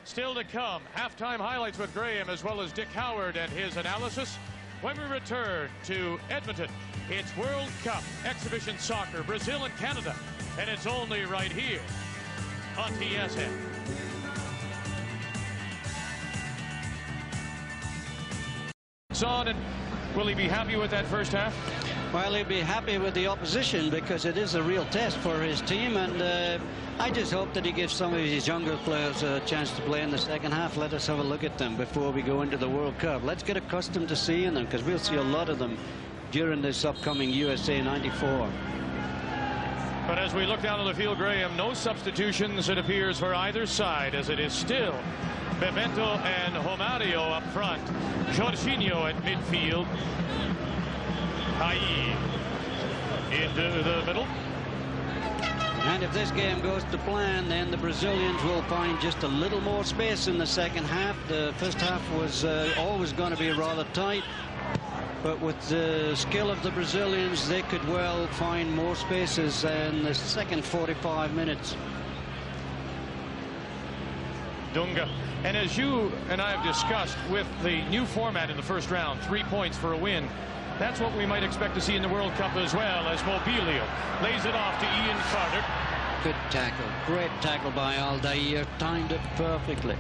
Still to come, halftime highlights with Graham as well as Dick Howard and his analysis. When we return to Edmonton, it's World Cup Exhibition Soccer, Brazil and Canada, and it's only right here on TSN. It's on, and will he be happy with that first half? Well, he'll be happy with the opposition because it is a real test for his team, and I just hope that he gives some of his younger players a chance to play in the second half. Let us have a look at them before we go into the World Cup. Let's get accustomed to seeing them because we'll see a lot of them during this upcoming USA 94. But as we look down on the field, Graham, no substitutions, it appears, for either side, as it is still Bebeto and Romario up front. Jorginho at midfield. Kai into the middle. And if this game goes to plan, then the Brazilians will find just a little more space in the second half. The first half was always going to be rather tight. But with the skill of the Brazilians, they could well find more spaces in the second 45 minutes. Dunga. And as you and I have discussed, with the new format in the first round, 3 points for a win, that's what we might expect to see in the World Cup as well, as Mobilio lays it off to Ian Carter. Good tackle. Great tackle by Aldair. Timed it perfectly.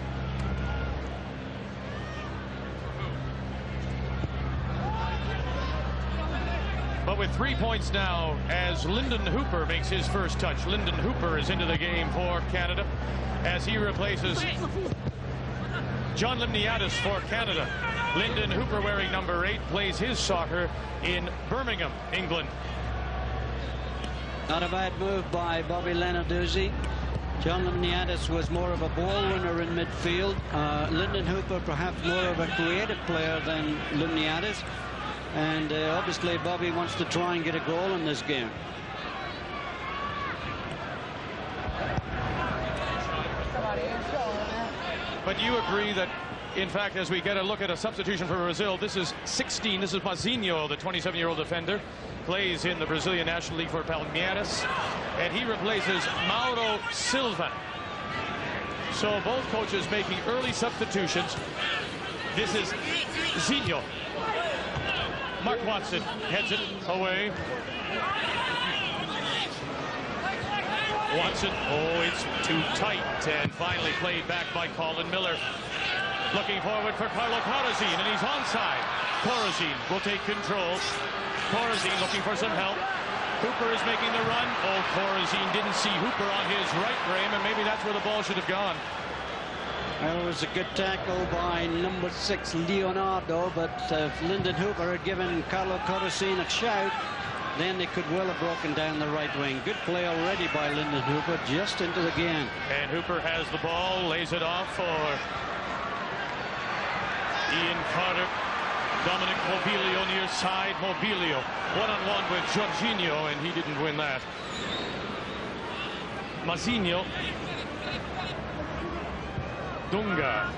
But with 3 points now, as Lyndon Hooper makes his first touch. Lyndon Hooper is into the game for Canada as he replaces John Limniadis for Canada. Lyndon Hooper, wearing number 8, plays his soccer in Birmingham, England. Not a bad move by Bobby Lenarduzzi. John Limniadis was more of a ball winner in midfield. Lyndon Hooper perhaps more of a creative player than Limniadis. And obviously Bobby wants to try and get a goal in this game. But you agree that, in fact, as we get a look at a substitution for Brazil, this is 16. This is Mazinho, the 27-year-old defender, plays in the Brazilian National League for Palmeiras, and he replaces Mauro Silva. So both coaches making early substitutions. This is Zinho. Mark Watson heads it away. Watson, oh, it's too tight, and finally played back by Colin Miller. Looking forward for Carlo Corazin, and he's onside. Corazin will take control. Corazin looking for some help. Hooper is making the run. Oh, Corazin didn't see Hooper on his right, Graham, and maybe that's where the ball should have gone. Well, it was a good tackle by number 6, Leonardo, but if Lyndon Hooper had given Carlo Corazin a shout, then they could well have broken down the right wing. Good play already by Lyndon Hooper, just into the game. And Hooper has the ball, lays it off for Ian Carter. Dominic Mobilio near side. Mobilio one-on-one with Jorginho, and he didn't win that. Mazinho. Dunga.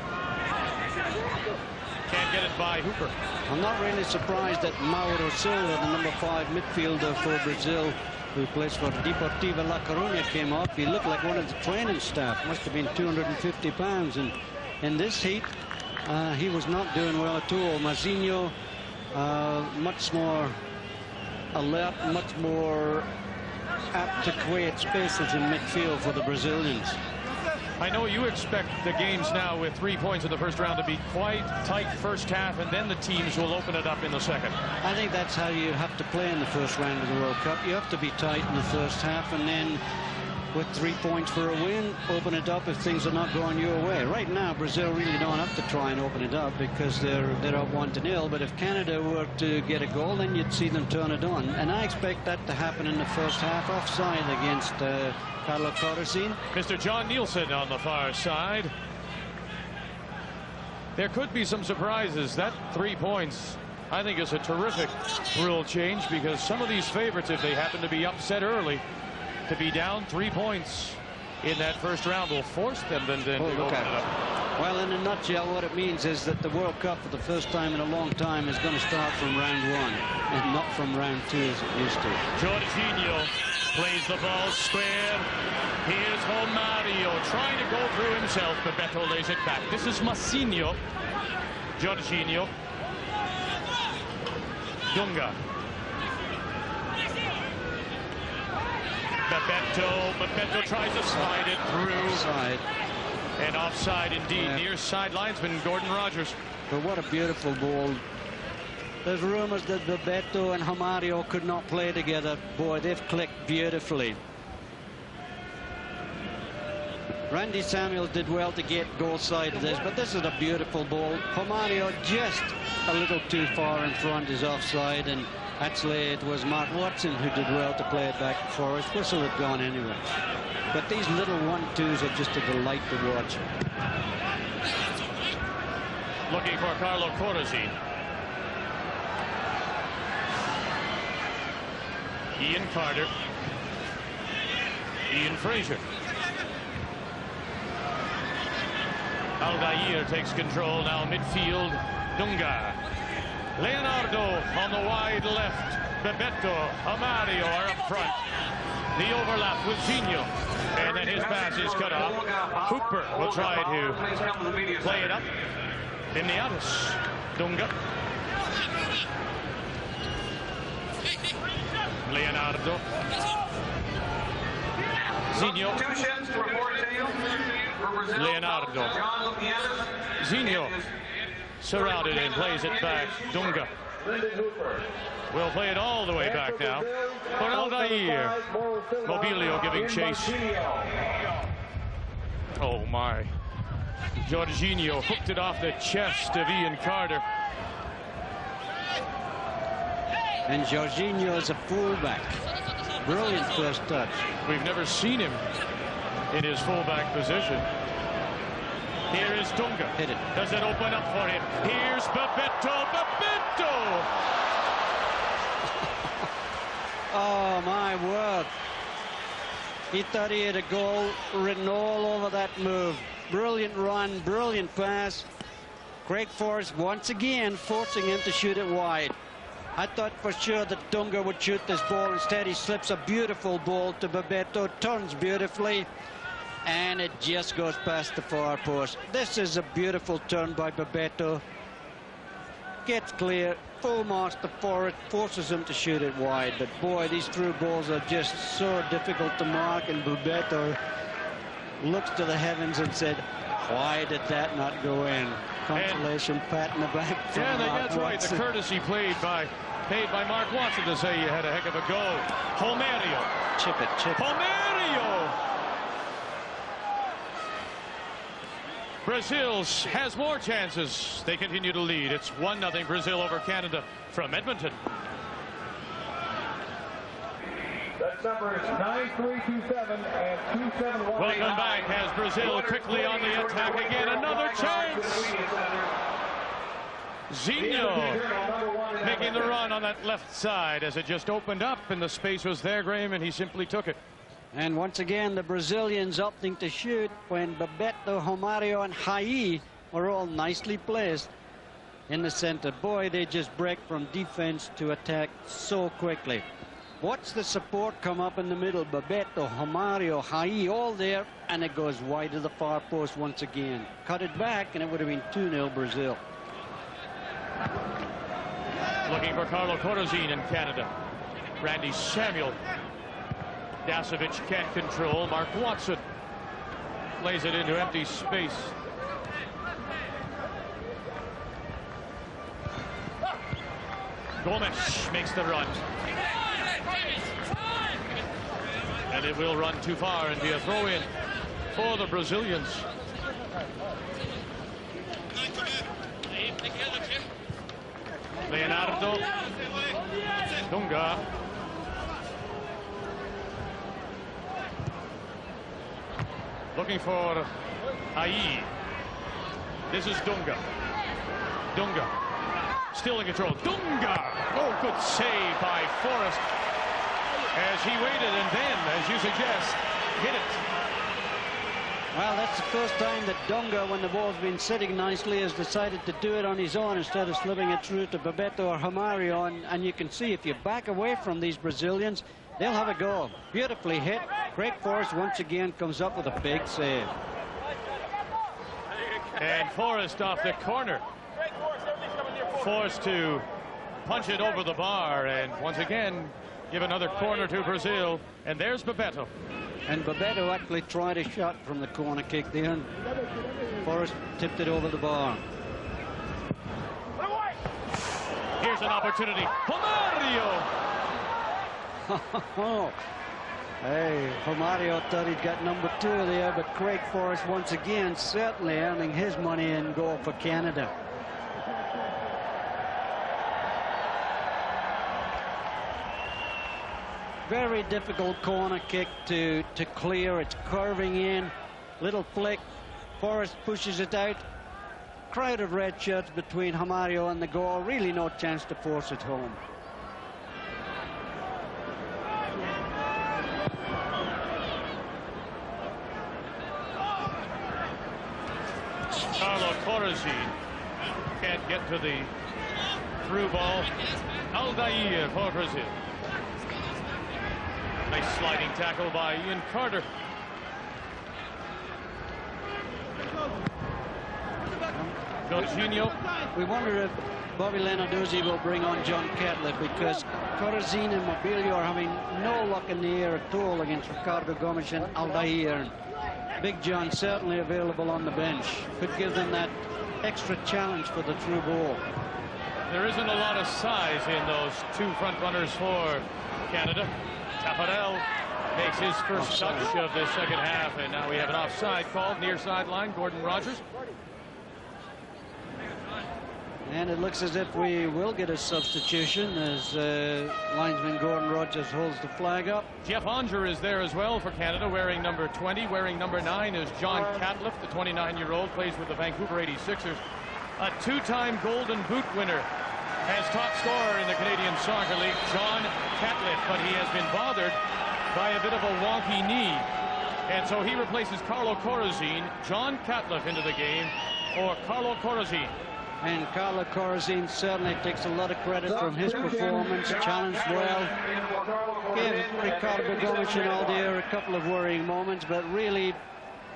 Can't get it by Hooper. I'm not really surprised that Mauro Silva, the number 5 midfielder for Brazil, who plays for Deportiva La Coruña, came up. He looked like one of the training staff. Must have been 250 pounds. And in this heat, he was not doing well at all. Mazinho, much more alert, much more apt to create spaces in midfield for the Brazilians. I know you expect the games now with 3 points in the first round to be quite tight first half, and then the teams will open it up in the second. I think that's how you have to play in the first round of the World Cup. You have to be tight in the first half, and then with 3 points for a win, open it up if things are not going your way. Right now, Brazil really don't have to try and open it up because they're up 1-0. But if Canada were to get a goal, then you'd see them turn it on. And I expect that to happen in the first half, offside against Carlo Corazin. Mr. John Nielsen on the far side. There could be some surprises. That 3 points, I think, is a terrific rule change, because some of these favorites, if they happen to be upset early, to be down 3 points in that first round will force them then to open it up. Well, in a nutshell, what it means is that the World Cup, for the first time in a long time, is going to start from round 1 and not from round 2 as it used to. Jorginho plays the ball square. Here's Romario trying to go through himself, but Beto lays it back. This is Mazinho. Jorginho. Dunga. Beto tries to slide it through. Offside. And offside indeed. Yeah. Near side linesman Gordon Rogers. But what a beautiful ball. There's rumors that Beto and Romario could not play together. Boy, they've clicked beautifully. Randy Samuels did well to get goal side of this, but this is a beautiful ball. Romario just a little too far in front is offside, and actually it was Mark Watson who did well to play it back for us. Whistle had gone anyway. But these little 1-2s are just a delight to watch. Looking for Carlo Corazin. Ian Carter. Ian Fraser. Aldair takes control now midfield. Dunga. Leonardo on the wide left. Bebeto, Amario are up front. The overlap with Zinho. And then his pass is cut off. Hooper will try to play it up. Imniatis. Dunga. Leonardo. Zinho. Leonardo. Zinho surrounded and plays it back. Dunga will play it all the way back now. For Aldair. Mobilio giving chase. Oh my. Jorginho hooked it off the chest of Ian Carter. And Jorginho is a fullback. Brilliant first touch. We've never seen him in his fullback position. Here is Dunga. Hit it. Does it open up for him? Here's Bebeto. Bebeto! Oh, my word. He thought he had a goal written all over that move. Brilliant run, brilliant pass. Craig Forrest once again forcing him to shoot it wide. I thought for sure that Dunga would shoot this ball. Instead, he slips a beautiful ball to Bebeto, turns beautifully, and it just goes past the far post. This is a beautiful turn by Bebeto. Gets clear, full marks to Forrest, forces him to shoot it wide. But boy, these through balls are just so difficult to mark, and Bebeto looks to the heavens and said, why did that not go in? Consolation pat in the back from yeah, Mark that's right. Watson. The courtesy paid by Mark Watson to say you had a heck of a go. Homerio. Chip it. Homerio! Brazil has more chances. They continue to lead. It's 1-0 Brazil over Canada from Edmonton. That's numbers 9327 and 271. Welcome back as Brazil quickly on the attack again. Another chance. Zinho making the run on that left side as it just opened up and the space was there, Graham, and he simply took it. And once again, the Brazilians opting to shoot when Bebeto, Romario, and Hai were all nicely placed in the center. Boy, they just break from defense to attack so quickly. Watch the support come up in the middle. Bebeto, Romario, Hai, all there, and it goes wide to the far post once again. Cut it back, and it would have been 2-0 Brazil. Looking for Carlo Corozine in Canada. Randy Samuel. Dasovic can't control. Mark Watson lays it into empty space. Gomes makes the run. And it will run too far and be a throw-in for the Brazilians. Leonardo. Dunga. Looking for Hai. This is Dunga. Dunga. Still in control. Dunga! Oh, good save by Forrest. As he waited and then, as you suggest, hit it. Well, that's the first time that Dunga, when the ball's been sitting nicely, has decided to do it on his own instead of slipping it through to Bebeto or Romario. And you can see if you back away from these Brazilians, they'll have a goal. Beautifully hit. Craig Forrest once again comes up with a big save. And Forrest off the corner. Forced to punch it over the bar and once again give another corner to Brazil. And there's Bebeto. And Bebeto actually tried a shot from the corner kick there, and Forrest tipped it over the bar. Here's an opportunity. Romario! Hey, Romario thought he'd got number 2 there, but Craig Forrest once again certainly earning his money in goal for Canada. Very difficult corner kick to clear. It's curving in. Little flick. Forrest pushes it out. Crowd of red shirts between Romario and the goal. Really no chance to force it home. Corazine can't get to the through ball. Aldair for Brazil. Nice sliding tackle by Ian Carter. Jorginho. We wonder if Bobby Lenarduzzi will bring on John Catlett, because Corazine and Mobilio are having no luck in the air at all against Ricardo Gomes and Aldair. Big John certainly available on the bench. Could give them that extra challenge for the through ball. There isn't a lot of size in those two front runners for Canada. Tafarel makes his first touch of the second half, and now we have an offside called near sideline. Gordon Rogers. And it looks as if we will get a substitution as linesman Gordon Rogers holds the flag up. Jeff Onger is there as well for Canada, wearing number 20. Wearing number 9 is John Catlett, the 29-year-old, plays with the Vancouver 86ers. A two-time Golden Boot winner, as top scorer in the Canadian Soccer League, John Catlett, but he has been bothered by a bit of a wonky knee. And so he replaces Carlo Corazine. John Catlett into the game for Carlo Corazine. And Carlo Corazine certainly takes a lot of credit from his performance, challenged well. Gave Ricardo Gomes and Aldair a couple of worrying moments, but really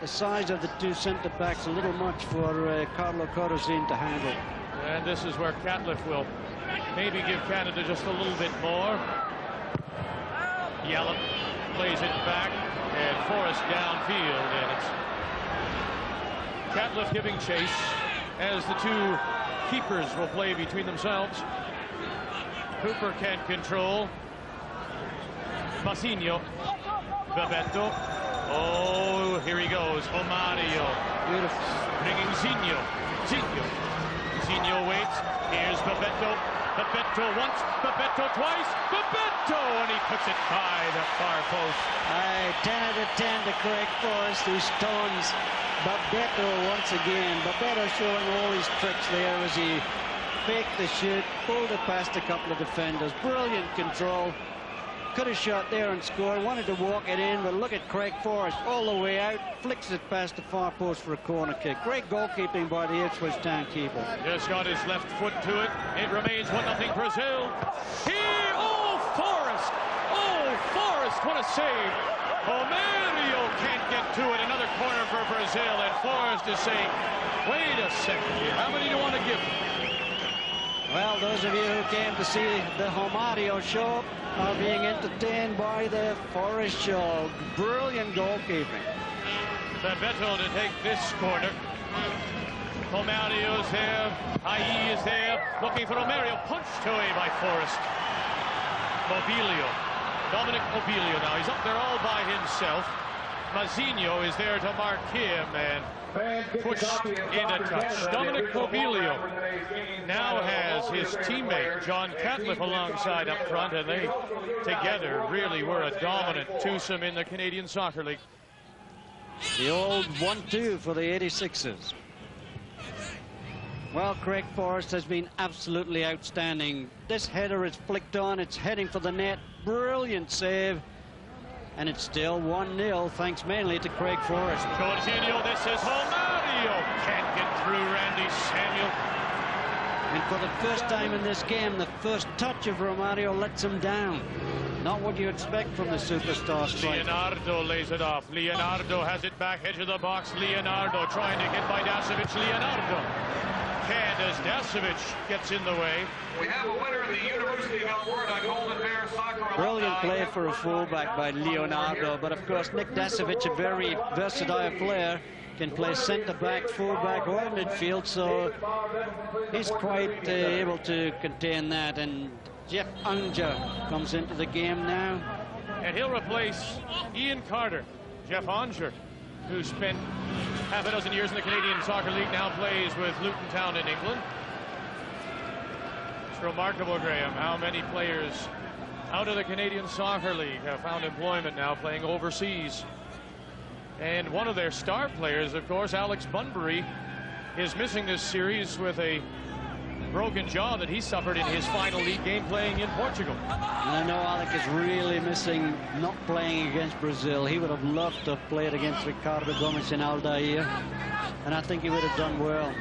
the size of the two centre-backs a little much for Carlo Corazine to handle. And this is where Catlett will maybe give Canada just a little bit more. Yallop plays it back, and Forrest downfield, and it's Catlett giving chase as the two keepers will play between themselves. Cooper can't control. Massinho. Bebeto. Oh, here he goes. Omario. Beautiful. Bringing Zinho. Zinho waits. Here's Bebeto. Bebeto once. Bebeto twice. Bebeto! And he puts it by the far post. 10 out of 10 to Craig Forrest, who stones Bebeto once again. Bebeto showing all his tricks there as he faked the shoot, pulled it past a couple of defenders. Brilliant control. Could have shot there and scored. Wanted to walk it in, but look at Craig Forrest all the way out. Flicks it past the far post for a corner kick. Great goalkeeping by the Ipswich Town keeper. Just got his left foot to it. It remains 1-0 Brazil. Forrest! Oh, Forrest, what a save! Omario can't get to it. Another corner for Brazil, and Forrest is saying, wait a second here, how many do you want to give me? Well, those of you who came to see the Omario show are being entertained by the Forrest show. Brilliant goalkeeping. Bebeto to take this corner. Omario's there. Ai is there. Looking for Omario. Punched away by Forrest. Mobilio. Dominic Mobilio now. He's up there all by himself. Massinho is there to mark him and pushed in a touch. Dominic Mobilio now has his teammate John Catlett alongside up front, and they together really were a dominant twosome in the Canadian Soccer League. The old 1-2 for the 86ers. Well, Craig Forrest has been absolutely outstanding. This header is flicked on. It's heading for the net. Brilliant save. And it's still 1-0, thanks mainly to Craig Forrest. Jorginho, this is Omario. Can't get through Randy Samuel. And for the first time in this game, the first touch of Romario lets him down. Not what you expect from the superstar striker. Leonardo lays it off. Leonardo has it back, edge of the box. Leonardo trying to get by Dasovic. Leonardo. As Dasovic gets in the way. We have a winner in the University of Alberta Golden Bear Soccer. Brilliant play for a fullback by Leonardo, but of course Nick Dasovic, a very versatile player, can play centre-back, fullback, or midfield, so he's quite able to contain that. And Jeff Unger comes into the game now. And he'll replace Ian Carter. Jeff Unger, who spent half a dozen years in the Canadian Soccer League, now plays with Luton Town in England. It's remarkable, Graham, how many players out of the Canadian Soccer League have found employment now playing overseas. And one of their star players, of course, Alex Bunbury, is missing this series with a broken jaw that he suffered in his final league game playing in Portugal. And I know Alex is really missing not playing against Brazil. He would have loved to have played against Ricardo Gomes and Aldair, and I think he would have done well.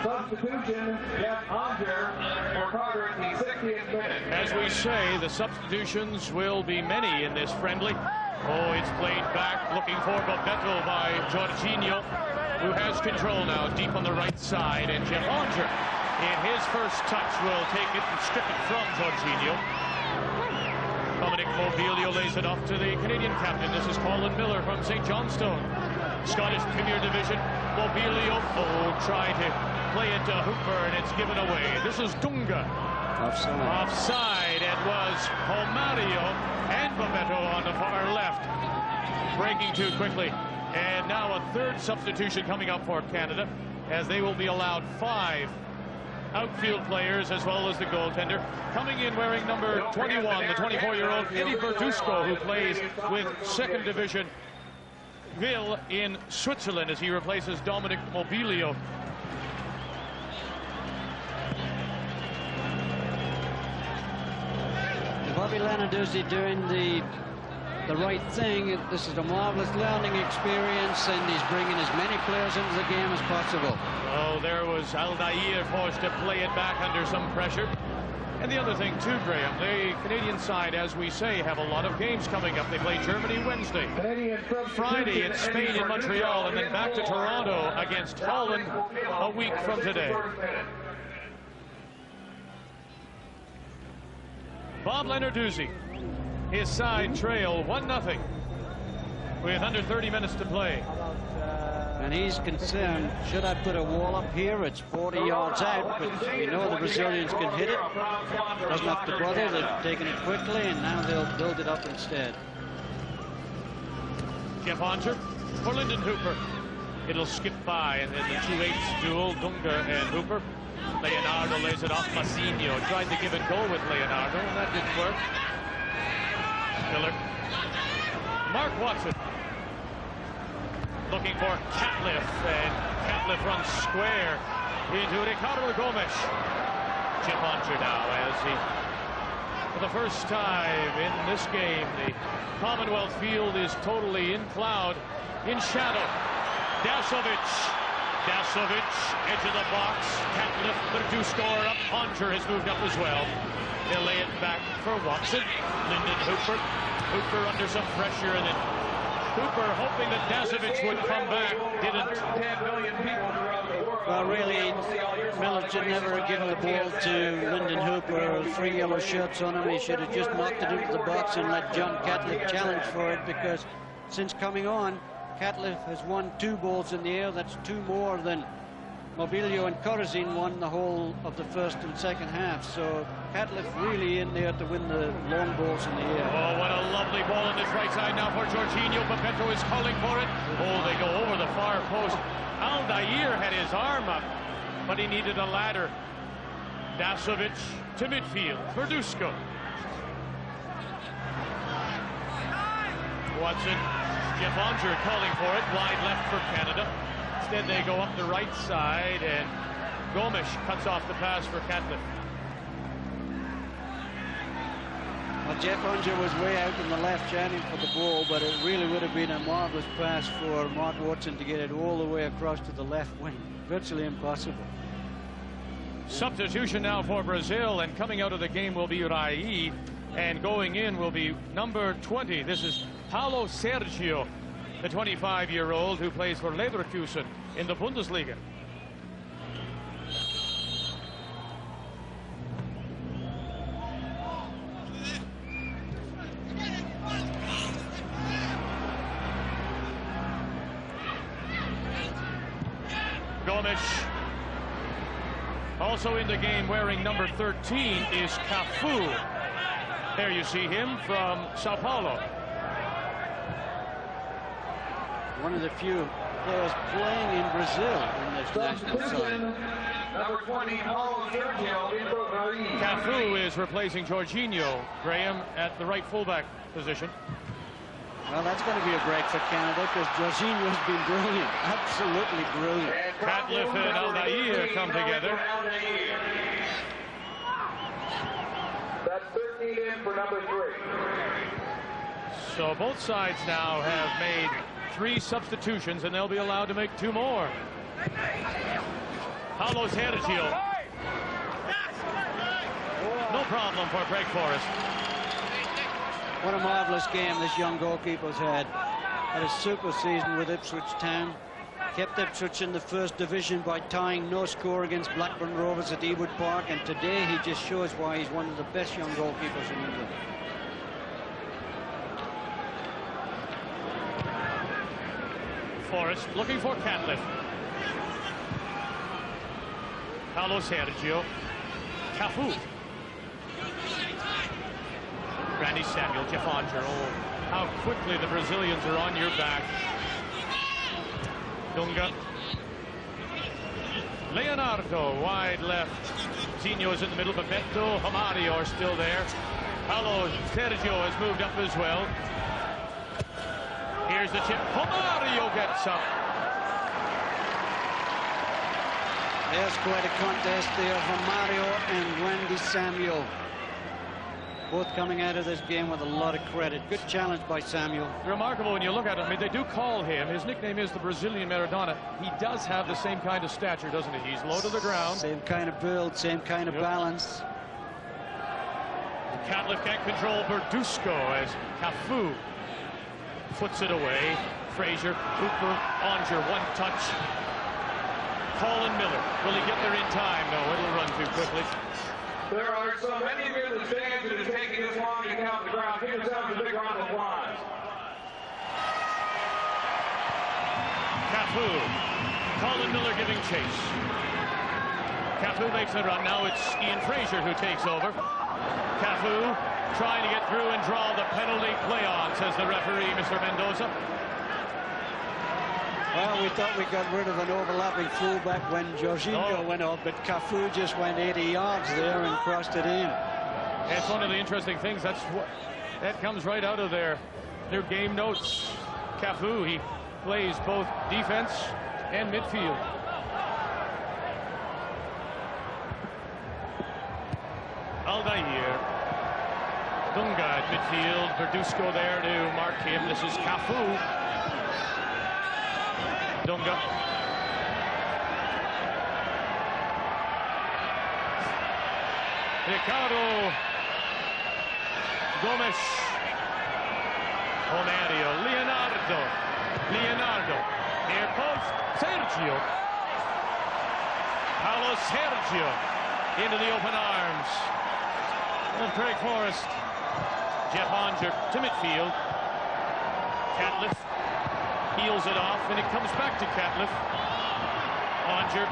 Substitution, Jeff Onger for Carter in the 60th minute. As we say, the substitutions will be many in this friendly. Oh, it's played back, looking for Babetto by Jorginho, who has control now, deep on the right side, and Jeff Onger, in his first touch, will take it and strip it from Jorginho. Dominic Mobilio lays it off to the Canadian captain. This is Colin Miller from St. Johnstone. Scottish Premier Division. Mobilio, tried to play it to Hooper, and it's given away. This is Dunga. Offside. It was Romario and Babetto on the far left. Breaking too quickly. And now a third substitution coming up for Canada, as they will be allowed 5 outfield players as well as the goaltender. Coming in wearing number 21, the 24-year-old Eddie Verduzco, who plays with 2nd Division Ville in Switzerland, as he replaces Dominic Mobilio. Bobby Lenarduzzi doing the right thing. This is a marvelous learning experience, and he's bringing as many players into the game as possible. Oh, there was Aldair forced to play it back under some pressure. And the other thing too, Graham, the Canadian side, as we say, have a lot of games coming up. They play Germany Wednesday, Friday it's Spain in Montreal, and then back to Toronto against Holland a week from today. Bob Lenarduzzi, his side trail 1-0 with under 30 minutes to play. And he's concerned, should I put a wall up here? It's 40 yards out, but we know the Brazilians can hit it. Doesn't have to bother, they've taken it quickly, and now they'll build it up instead. Jeff Onger for Lyndon Hooper. It'll skip by, and then the 2-8 duel, Dunga and Hooper. Leonardo lays it off. Massinho tried to give it go with Leonardo, and that didn't work. Miller. Mark Watson looking for Catliffe, and Catliffe runs square into Ricardo Gomes. Jeff Onger now, as he, for the first time in this game, the Commonwealth field is totally in cloud, in shadow. Dasovic, edge of the box. Catliffe, Verduzco are up. Onger has moved up as well. They'll lay it back for Watson. Lyndon Hooper. Hooper under some pressure, and then Hooper hoping that Dasovic would come back. Didn't. 10 million people around the world. Well, really, Miller should never have given the ball to Lyndon Hooper. 3 yellow shirts on him. He should have just knocked it into the box and let John Catliffe challenge for it, because since coming on, Catliffe has won 2 balls in the air. That's 2 more than Mobilio and Corazin won the whole of the first and second half. So Catliffe really in there to win the long balls in the air. Oh, what a lovely ball on this right side now for Jorginho. Babetto is calling for it. Oh, they go over the far post. Aldair had his arm up, but he needed a ladder. Dasovic to midfield. Verduzco. Watson. Jeff Onger calling for it. Wide left for Canada. Instead, they go up the right side, and Gomes cuts off the pass for Catliffe. Well, Jeff Onger was way out in the left chanting for the ball, but it really would have been a marvelous pass for Mark Watson to get it all the way across to the left wing. Virtually impossible. Substitution now for Brazil, and coming out of the game will be Rai, and going in will be number 20. This is Paulo Sergio, the 25-year-old who plays for Leverkusen in the Bundesliga. Gomes. Also in the game wearing number 13 is Cafu. There you see him from Sao Paulo. One of the few players playing in Brazil in this national side. Number 20, Paulo Sergio in for Rai. Cafu is replacing Jorginho, Graham, at the right fullback position. Well, that's going to be a break for Canada, because Jorginho has been brilliant, absolutely brilliant. Catliffe and Aldair come together. That's 13 in for number 3. So both sides now have made 3 substitutions, and they'll be allowed to make 2 more. Paulo Sergio. No problem for Craig Forrest. What a marvellous game this young goalkeeper's had. Had a super season with Ipswich Town. Kept Ipswich in the first division by tying no score against Blackburn Rovers at Ewood Park, and today he just shows why he's one of the best young goalkeepers in England. Forrest looking for Catlett. Paulo Sergio. Cafu. Randy Samuel, Jeff Onger. Oh, how quickly the Brazilians are on your back. Dunga. Leonardo wide left. Zinho is in the middle, but Beto, Romario are still there. Paulo Sergio has moved up as well. Here's the chip. Romario gets up. There's quite a contest there for Mario and Randy Samuel. Both coming out of this game with a lot of credit. Good challenge by Samuel. Remarkable when you look at him. I mean, they do call him. His nickname is the Brazilian Maradona. He does have the same kind of stature, doesn't he? He's low to the ground. Same kind of build, same kind of balance. Catlett can't control Verduzco as Cafu foots it away. Fraser, Cooper, Onger, one touch. Colin Miller. Will he get there in time? No, it'll run too quickly. There are so many of you in the stands that are taking this long to count the ground. Give yourselves a big round of applause. Cafu. Colin Miller giving chase. Cafu makes the run. Now it's Ian Fraser who takes over. Cafu trying to get through and draw the penalty. Play on, says the referee, Mr. Mendoza. Well, we thought we got rid of an overlapping fullback when Jorginho went off, but Cafu just went 80 yards there and crossed it in. It's one of the interesting things. That comes right out of their game notes. Cafu, he plays both defense and midfield. Aldair. Dunga at midfield. Verduzco there to mark him. This is Cafu. Dunga. Ricardo Gomes. Romario. Leonardo. Near post. Sergio. Paulo Sergio into the open arms. And Craig Forrest. Jeff Onger to midfield. Catlett heels it off, and it comes back to Catlett. Onger.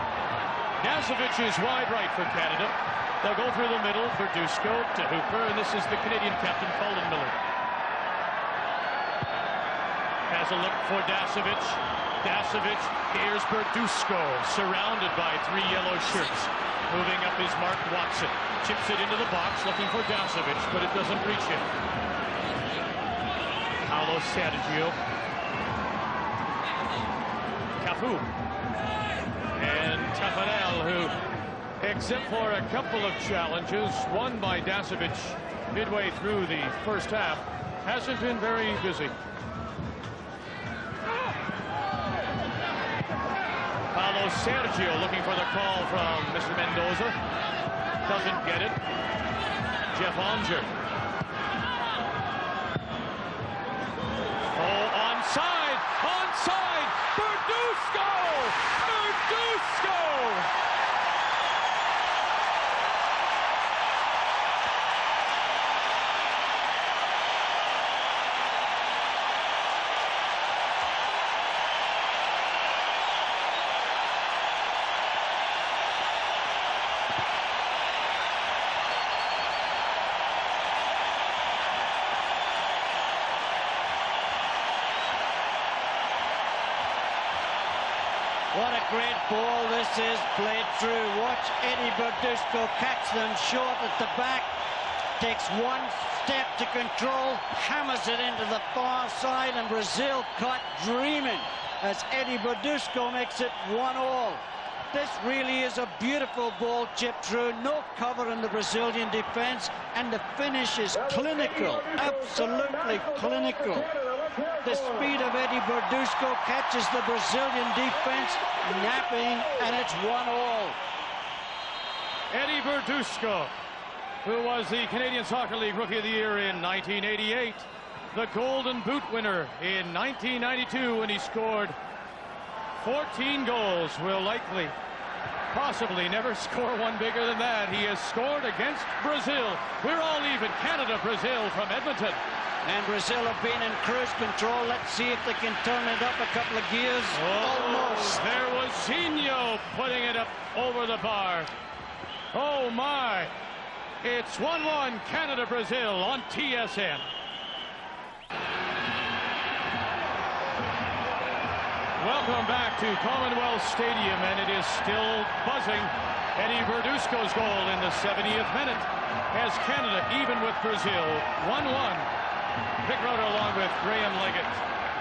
Dasovic is wide right for Canada. They'll go through the middle. Verduzco to Hooper, and this is the Canadian captain, Colin Miller. Has a look for Dasovic. Dasovic, here's Verduzco, surrounded by three yellow shirts. Moving up is Mark Watson. Chips it into the box, looking for Dasovic, but it doesn't reach him. Paulo Sergio. Cafu. And Tafarel, who, except for a couple of challenges, won by Dasovic midway through the first half, hasn't been very busy. Paulo Sergio looking for the call from Mr. Mendoza. Doesn't get it. Jeff Onger. Oh, onside! Onside! Verduzco! Verduzco! What a great ball this is, played through. Watch Eddie Verduzco catch them short at the back. Takes one step to control, hammers it into the far side, and Brazil caught dreaming as Eddie Verduzco makes it 1-1. This really is a beautiful ball chipped through. No cover in the Brazilian defense, and the finish is clinical, absolutely clinical. The speed of Eddie Verduzco catches the Brazilian defense napping, and it's 1-1. Eddie Verduzco, who was the Canadian Soccer League Rookie of the Year in 1988, the Golden Boot winner in 1992 when he scored 14 goals, will likely, possibly never score one bigger than that. He has scored against Brazil. We're all even. Canada, Brazil from Edmonton. And Brazil have been in cruise control. Let's see if they can turn it up a couple of gears. Almost. There was Zinho putting it up over the bar. Oh my. It's 1-1 Canada-Brazil on TSN. Welcome back to Commonwealth Stadium, and it is still buzzing. Eddie Verduzco's goal in the 70th minute has Canada even with Brazil. 1-1. Vic Roder along with Graham Leggett,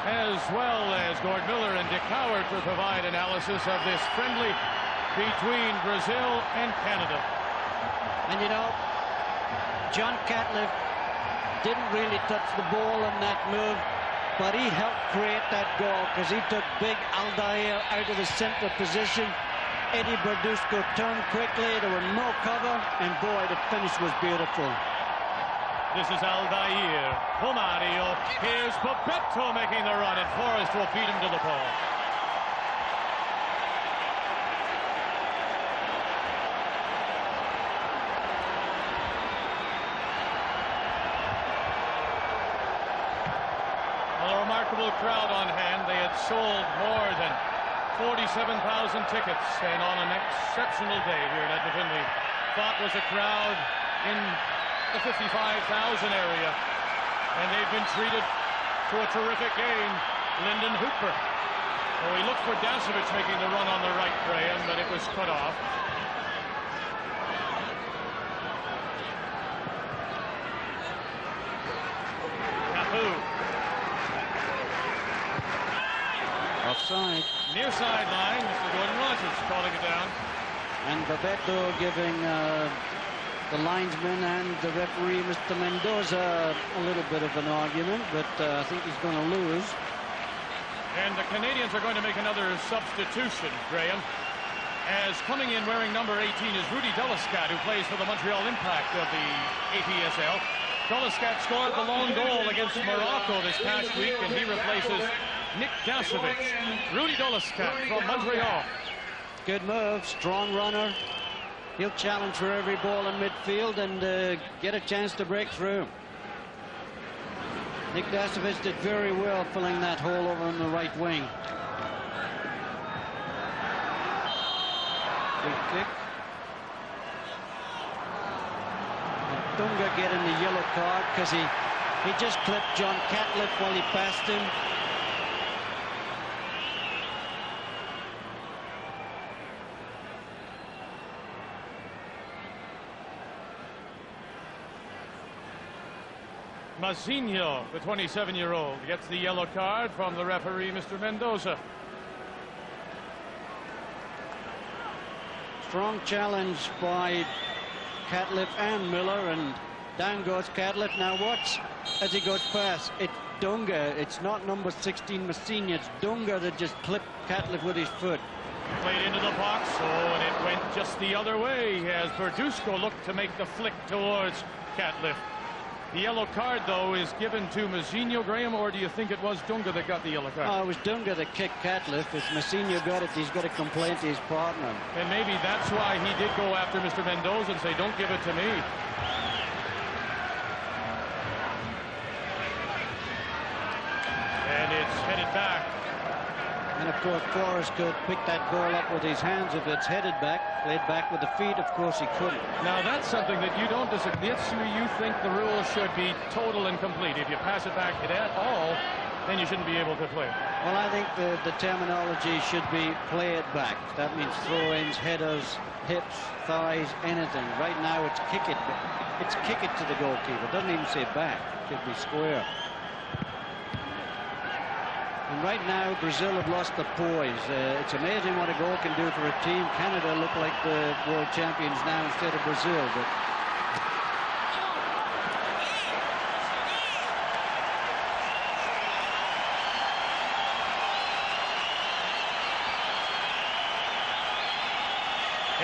as well as Gord Miller and Dick Howard, to provide analysis of this friendly between Brazil and Canada. And you know, John Catlett didn't really touch the ball in that move, but he helped create that goal because he took big Aldair out of the center position. Eddie Verduzco turned quickly, there were no cover, and boy, the finish was beautiful. This is Aldair, Romario, here's Bebeto making the run, and Forrest will beat him to the ball. Well, a remarkable crowd on hand. They had sold more than 47,000 tickets, and on an exceptional day here in Edmonton, we thought was a crowd in the 55,000 area, and they've been treated to a terrific game. Lyndon Hooper. Well, we looked for Dasovic making the run on the right, Graham, but it was cut off. Capu. Offside. Near sideline, Mr. Gordon Rogers calling it down. And Bebeto giving the linesman and the referee, Mr. Mendoza, a little bit of an argument, but I think he's going to lose. And the Canadians are going to make another substitution, Graham, as coming in wearing number 18 is Rudy Deliscat, who plays for the Montreal Impact of the APSL. Deliscat scored the lone goal against Morocco this past week, and he replaces Nick Dasovic. Rudy Deliscat from Montreal. Good move, strong runner. He'll challenge for every ball in midfield and get a chance to break through. Nick Dasovic did very well filling that hole over on the right wing. Big kick. And Dunga getting the yellow card because he just clipped John Catlett while he passed him. Mazinho, the 27-year-old, gets the yellow card from the referee, Mr. Mendoza. Strong challenge by Catlett and Miller, and down goes Catlett. Now watch as he goes past. It's Dunga. It's not number 16 Mazinho. It's Dunga that just clipped Catlett with his foot. Played into the box, and it went just the other way as Verduzco looked to make the flick towards Catlett. The yellow card, though, is given to Mazinho, Graham, or do you think it was Dunga that got the yellow card? Oh, it was Dunga that kicked Catlett. If Mazinho got it, he's got to complain to his partner. And maybe that's why he did go after Mr. Mendoza and say, don't give it to me. And it's headed back. And of course, Forrest could pick that ball up with his hands if it's headed back. Played back with the feet, of course he couldn't. Now that's something that you don't disagree. You think the rule should be total and complete. If you pass it back at all, then you shouldn't be able to play. Well, I think the terminology should be play it back. That means throw-ins, headers, hips, thighs, anything. Right now it's kick it. It's kick it to the goalkeeper. It doesn't even say back. It could be square. And right now, Brazil have lost the poise. It's amazing what a goal can do for a team. Canada look like the world champions now instead of Brazil. But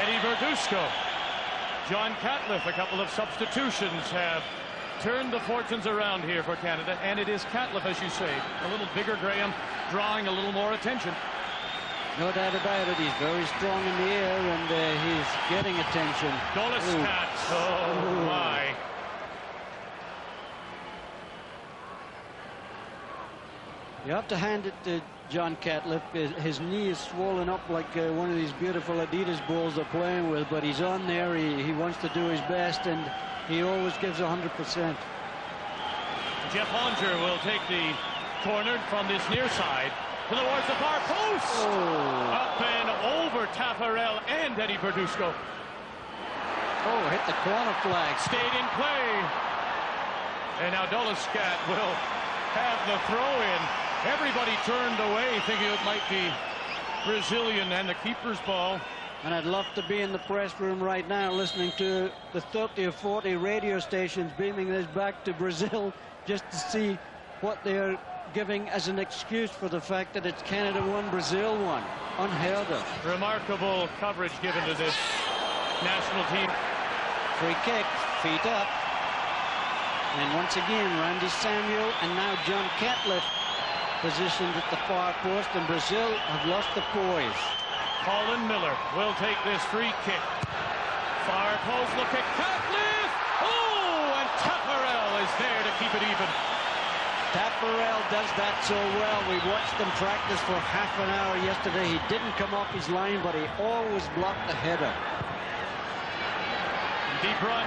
Eddie Verduzco. John Catliffe, a couple of substitutions have turned the fortunes around here for Canada, and it is Catliffe, as you say, a little bigger, Graham, drawing a little more attention. No doubt about it. He's very strong in the air, and he's getting attention. Doliscat. Oh, my. You have to hand it to John Catliffe. His knee is swollen up like one of these beautiful Adidas balls they're playing with, but he's on there. He wants to do his best, and he always gives 100%. Jeff Onger will take the corner from this near side towards the far post. Oh. Up and over Taffarel and Eddie Verduzco. Oh, hit the corner flag. Stayed in play. And now Doliscat will have the throw in. Everybody turned away thinking it might be Brazilian and the keeper's ball. And I'd love to be in the press room right now listening to the 30 or 40 radio stations beaming this back to Brazil just to see what they're giving as an excuse for the fact that it's Canada 1, Brazil 1. Unheard of. Remarkable coverage given to this national team. Free kick, feet up. And once again, Randy Samuel and now John Catliffe positioned at the far post, and Brazil have lost the poise. Colin Miller will take this free kick. Far post, look at Catliffe. Oh, and Taffarel is there to keep it even. Taffarel does that so well. We watched them practice for half an hour yesterday. He didn't come off his line, but he always blocked the header. Deep run.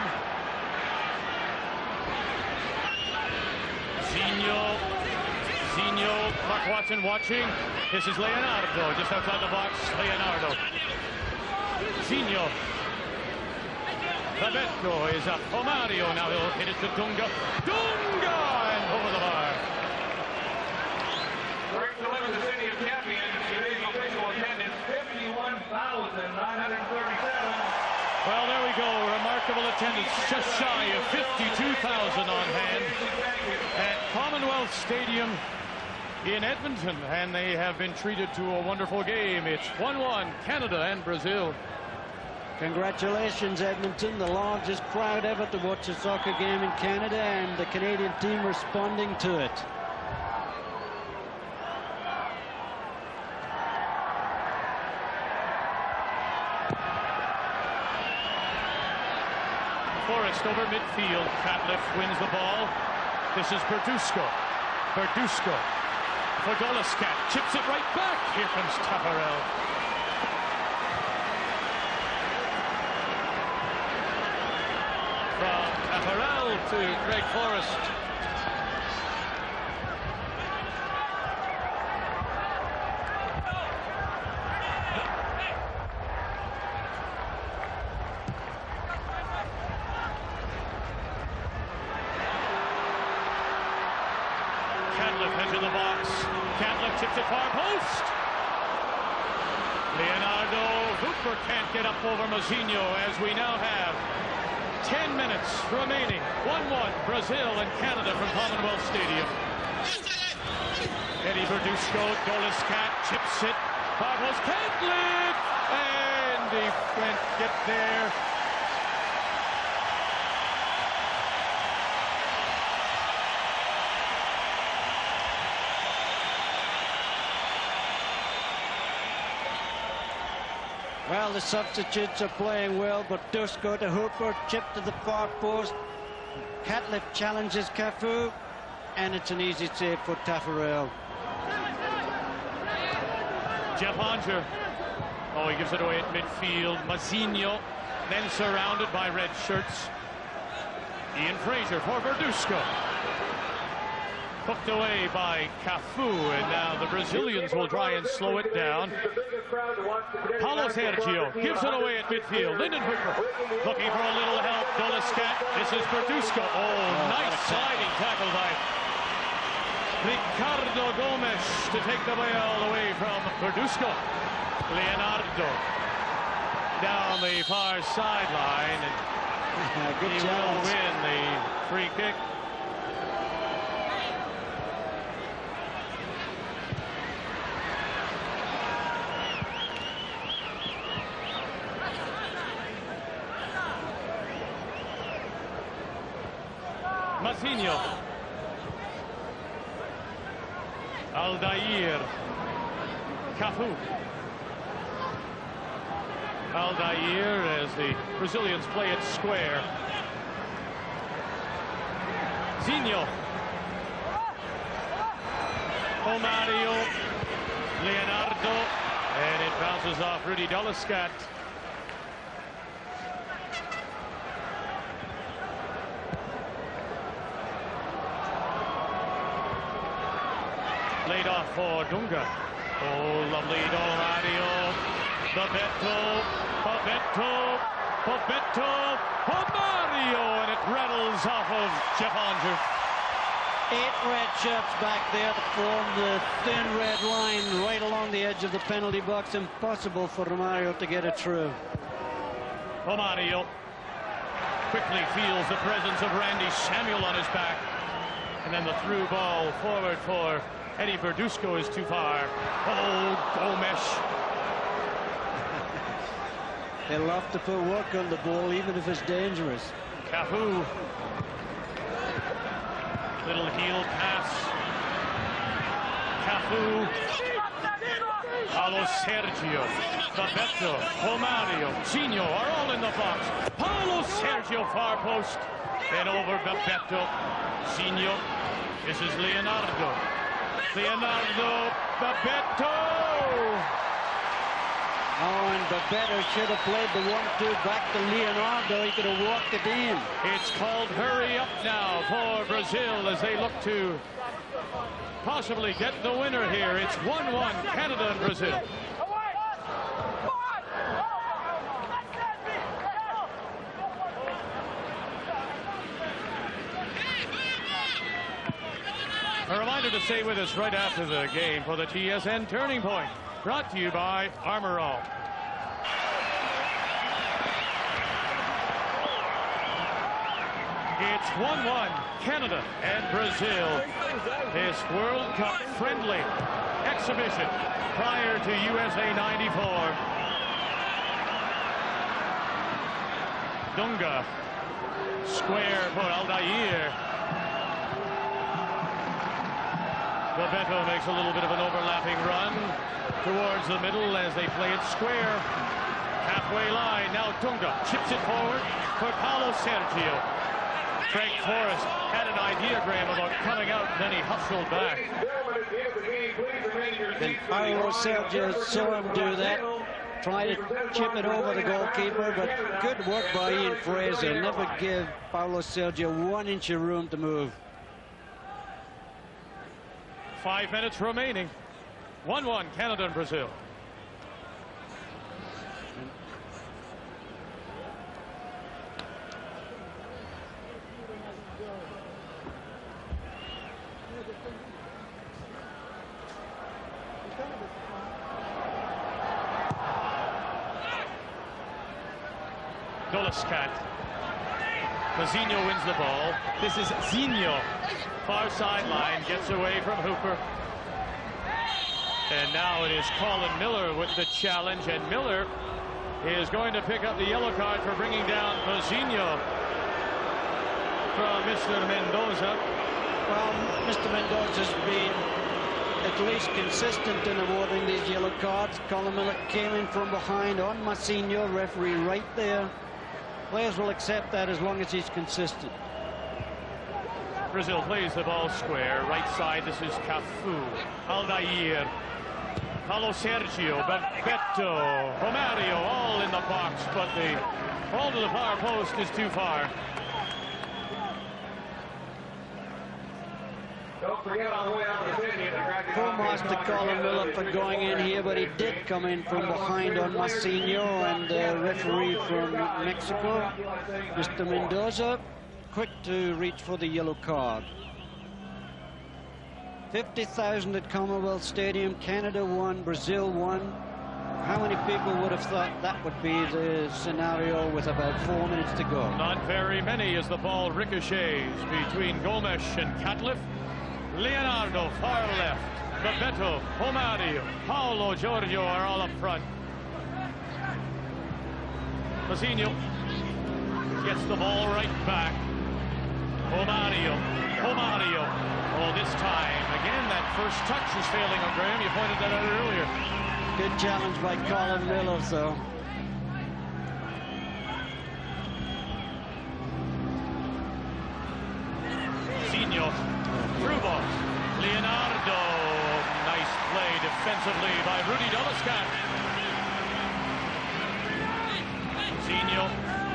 Zinho, Mark Watson watching. This is Leonardo just outside the box. Leonardo. Zinho. Babetko is up. Omario now he'll hit it to Dunga. Dunga! And over the bar. Great delivery to the city of Champion. Today's official attendance, 51,937. Well, there we go. Remarkable attendance. Just shy of 52,000 on hand at Commonwealth Stadium in Edmonton. And they have been treated to a wonderful game. It's 1-1, Canada and Brazil. Congratulations, Edmonton, the largest crowd ever to watch a soccer game in Canada, and the Canadian team responding to it. Forrest over midfield. Catliffe wins the ball. This is Verduzco. Verduzco for Doliscat. Chips it right back. Here comes Taffarel. From Taffarel to Greg Forrest. Catliffe into the box. Catliffe chips it far post. Leonardo Hooper can't get up over Mazinho, as we now have 10 minutes remaining. 1-1, Brazil and Canada from Commonwealth Stadium. Eddie Verduzco, Doliscat chips it. Far post, Catliffe! And he went get there. Well, the substitutes are playing well, but Dusko to Hooper, chip to the far post. Catliffe challenges Cafu, and it's an easy save for Taffarel. Jeff Onger. Oh, he gives it away at midfield. Mazinho, then surrounded by red shirts. Ian Fraser for Verduzco. Hooked away by Cafu, and now the Brazilians will try and slow it down. Paulo Sergio gives it away at midfield. Lyndon Hooper looking for a little help. Doliscat. This is Verduzco. Oh, nice sliding tackle by Ricardo Gomes to take the ball away from Verduzco. Leonardo down the far sideline, and Good he challenge. will win the free kick. Massinho. Aldair. Cafu. Aldair as the Brazilians play it square. Zinho. Romario. Leonardo. And it bounces off Rudy Doliscat. Laid off for Dunga. Oh, lovely Romario. Bebeto. Romario. And it rattles off of Jeff Onger. 8 red shirts back there to form the thin red line right along the edge of the penalty box. Impossible for Romario to get it through. Romario quickly feels the presence of Randy Samuel on his back. And then the through ball forward for Eddie Verduzco is too far. Oh, Gomes. They love to put work on the ball, even if it's dangerous. Cafu. Little heel pass. Cafu. Paulo Sergio. Bebeto. Romario. Zinho are all in the box. Paulo Sergio far post. And over Bebeto. Zinho. This is Leonardo. Leonardo. Bebeto. Oh, and Bebeto should have played the 1-2 back to Leonardo. He could have walked it in. It's called hurry up now for Brazil as they look to possibly get the winner here. It's 1-1 Canada and Brazil. A reminder to stay with us right after the game for the TSN Turning Point. Brought to you by Armor All. It's 1-1 Canada and Brazil. This World Cup friendly exhibition prior to USA 94. Dunga. Square for Aldair. Bebeto makes a little bit of an overlapping run towards the middle as they play it square. Halfway line. Now Dunga chips it forward for Paulo Sergio. Frank Forrest had an idea, Graham, about coming out, then he hustled back. And Paulo Sergio saw him do that. Try to chip it over the goalkeeper, but good work by Ian Fraser. Never give Paulo Sergio 1 inch of room to move. 5 minutes remaining. 1-1 Canada and Brazil. Doliscat. Zinho wins the ball. This is Zinho. Far sideline, gets away from Hooper. And now it is Colin Miller with the challenge, and Miller is going to pick up the yellow card for bringing down Zinho from Mr. Mendoza. Well, Mr. Mendoza's been at least consistent in awarding these yellow cards. Colin Miller came in from behind on Massinho, referee right there. Players will accept that as long as he's consistent. Brazil plays the ball square, right side. This is Cafu, Aldair, Paulo Sergio, Bebeto, Romario, all in the box, but the ball to the far post is too far. Don't forget on the way out of the city. Full marks to Colin Miller for going in here, but he did come in from behind on Massinho, and the referee from Mexico, Mr. Mendoza, quick to reach for the yellow card. 50,000 at Commonwealth Stadium. Canada won, Brazil won. How many people would have thought that would be the scenario with about 4 minutes to go? Not very many as the ball ricochets between Gomes and Catliffe. Leonardo far left. Bebeto, Romario, Paulo Giorgio are all up front. Massinho gets the ball right back. Romario. Romario. Oh, this time, again, that first touch is failing on Graham. You pointed that out earlier. Good challenge by Colin Miller, though. Senior, through ball. Leonardo. Nice play defensively by Rudy Dolascat. Senior,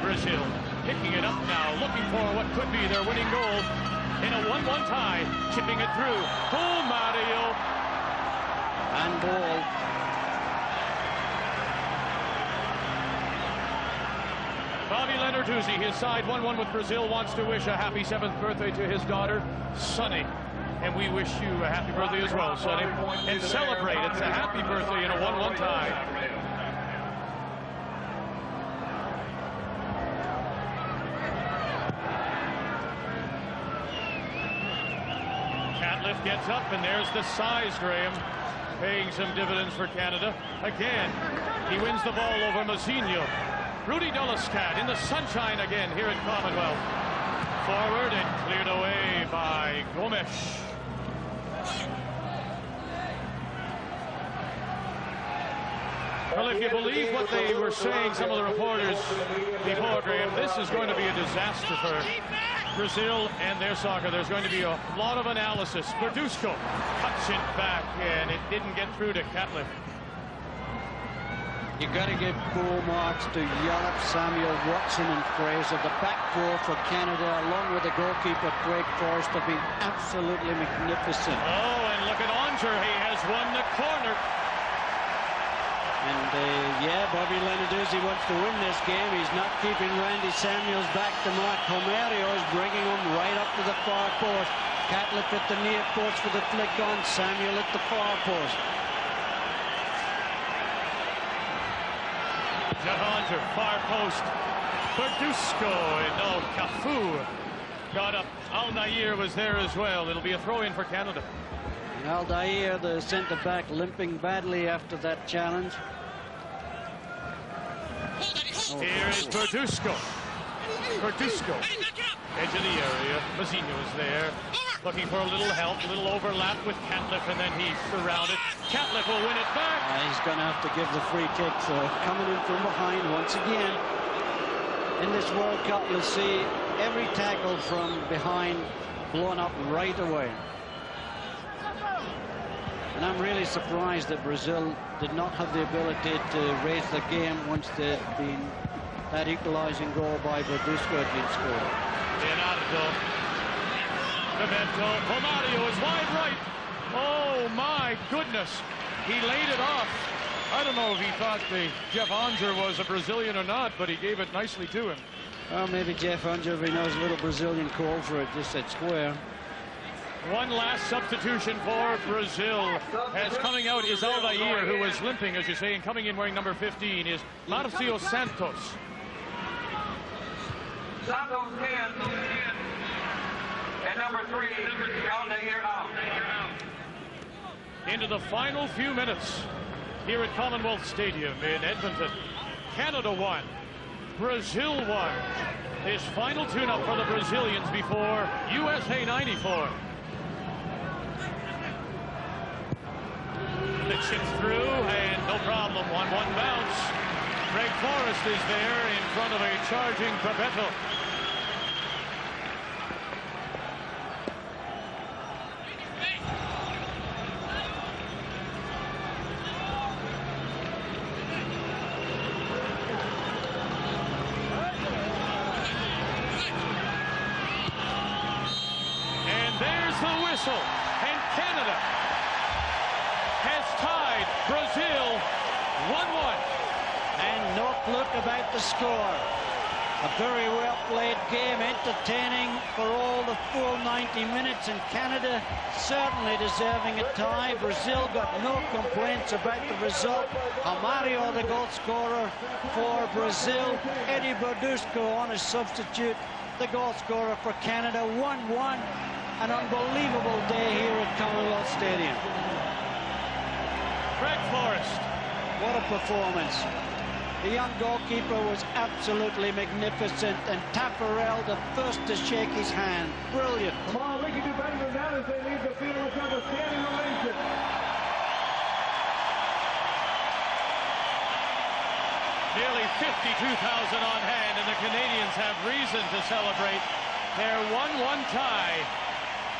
Brazil, picking it up now, looking for what could be their winning goal in a 1-1 tie, chipping it through. Mario. And ball. Bobby Lenarduzzi, his side 1-1 with Brazil, wants to wish a happy 7th birthday to his daughter, Sonny. And we wish you a happy birthday as well, Sonny. And celebrate. It's a happy birthday in a 1-1 tie. Catliffe gets up, and there's the size, Graham, paying some dividends for Canada. Again, he wins the ball over Mazinho. Rudy Dolascat in the sunshine again here at Commonwealth. Forward and cleared away by Gomes. Well, if you believe what they were saying, some of the reporters before, Graham, this is going to be a disaster for Brazil and their soccer. There's going to be a lot of analysis. Verduzco cuts it back, and it didn't get through to Catliffe. You got to give full marks to Yallop, Samuel, Watson, and Fraser. The back four for Canada, along with the goalkeeper Craig Forrest, have been absolutely magnificent. Oh, and look at Onger. He has won the corner. And yeah, Bobby Lenarduzzi wants to win this game. He's not keeping Randy Samuels back to mark. Romario is bringing him right up to the far post. Catliffe at the near post for the flick on. Samuel at the far post. Jahangir, far post. Verduzco, and no, Cafu got up. Aldair was there as well. It'll be a throw-in for Canada. Aldair, the centre-back, limping badly after that challenge. Here is Verduzco. Verduzco, edge of the area. Mazinho is there, looking for a little help, a little overlap with Catliffe, and then he's surrounded. Catliffe will win it back. He's going to have to give the free kick, so coming in from behind once again. In this World Cup, you'll see every tackle from behind blown up right away. And I'm really surprised that Brazil did not have the ability to raise the game once there'd been that equalizing goal by Verduzco had been scored. Leonardo. Pimento. Romario is wide right. Oh, my goodness. He laid it off. I don't know if he thought Jeff Onger was a Brazilian or not, but he gave it nicely to him. Well, maybe Jeff Onger, if he knows a little Brazilian call for it, just said square. One last substitution for Brazil. As coming out is Aldair, who was limping, as you say, and coming in wearing number 15 is Marcio Santos. Santos 10. And number 3, Aldair out. Into the final few minutes here at Commonwealth Stadium in Edmonton. Canada won. Brazil won. This final tune-up for the Brazilians before USA 94. The chip through, and no problem. 1-1 bounce. Craig Forrest is there in front of a charging Bebeto. And there's the whistle, and Canada has tied Brazil 1-1. And no look about the score. A very well played game, entertaining for all the full 90 minutes, and Canada certainly deserving a tie. Brazil got no complaints about the result. Romario, the goal scorer for Brazil. Eddie Verduzco on a substitute, the goal scorer for Canada. 1-1. An unbelievable day here at Commonwealth Stadium. Craig Forrest. What a performance. The young goalkeeper was absolutely magnificent, and Taffarel the first to shake his hand. Brilliant. Come on, we can do better than that as they leave the field with a standing ovation. Nearly 52,000 on hand, and the Canadians have reason to celebrate their 1-1 tie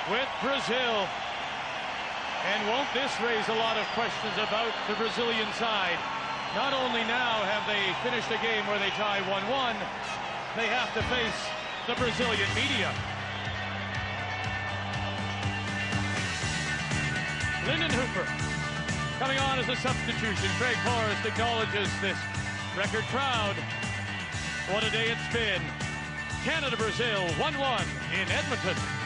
with Brazil. And won't this raise a lot of questions about the Brazilian side? Not only now have they finished a game where they tie 1-1, they have to face the Brazilian media. Lyndon Hooper coming on as a substitution. Craig Forrest acknowledges this record crowd. What a day it's been. Canada-Brazil 1-1 in Edmonton.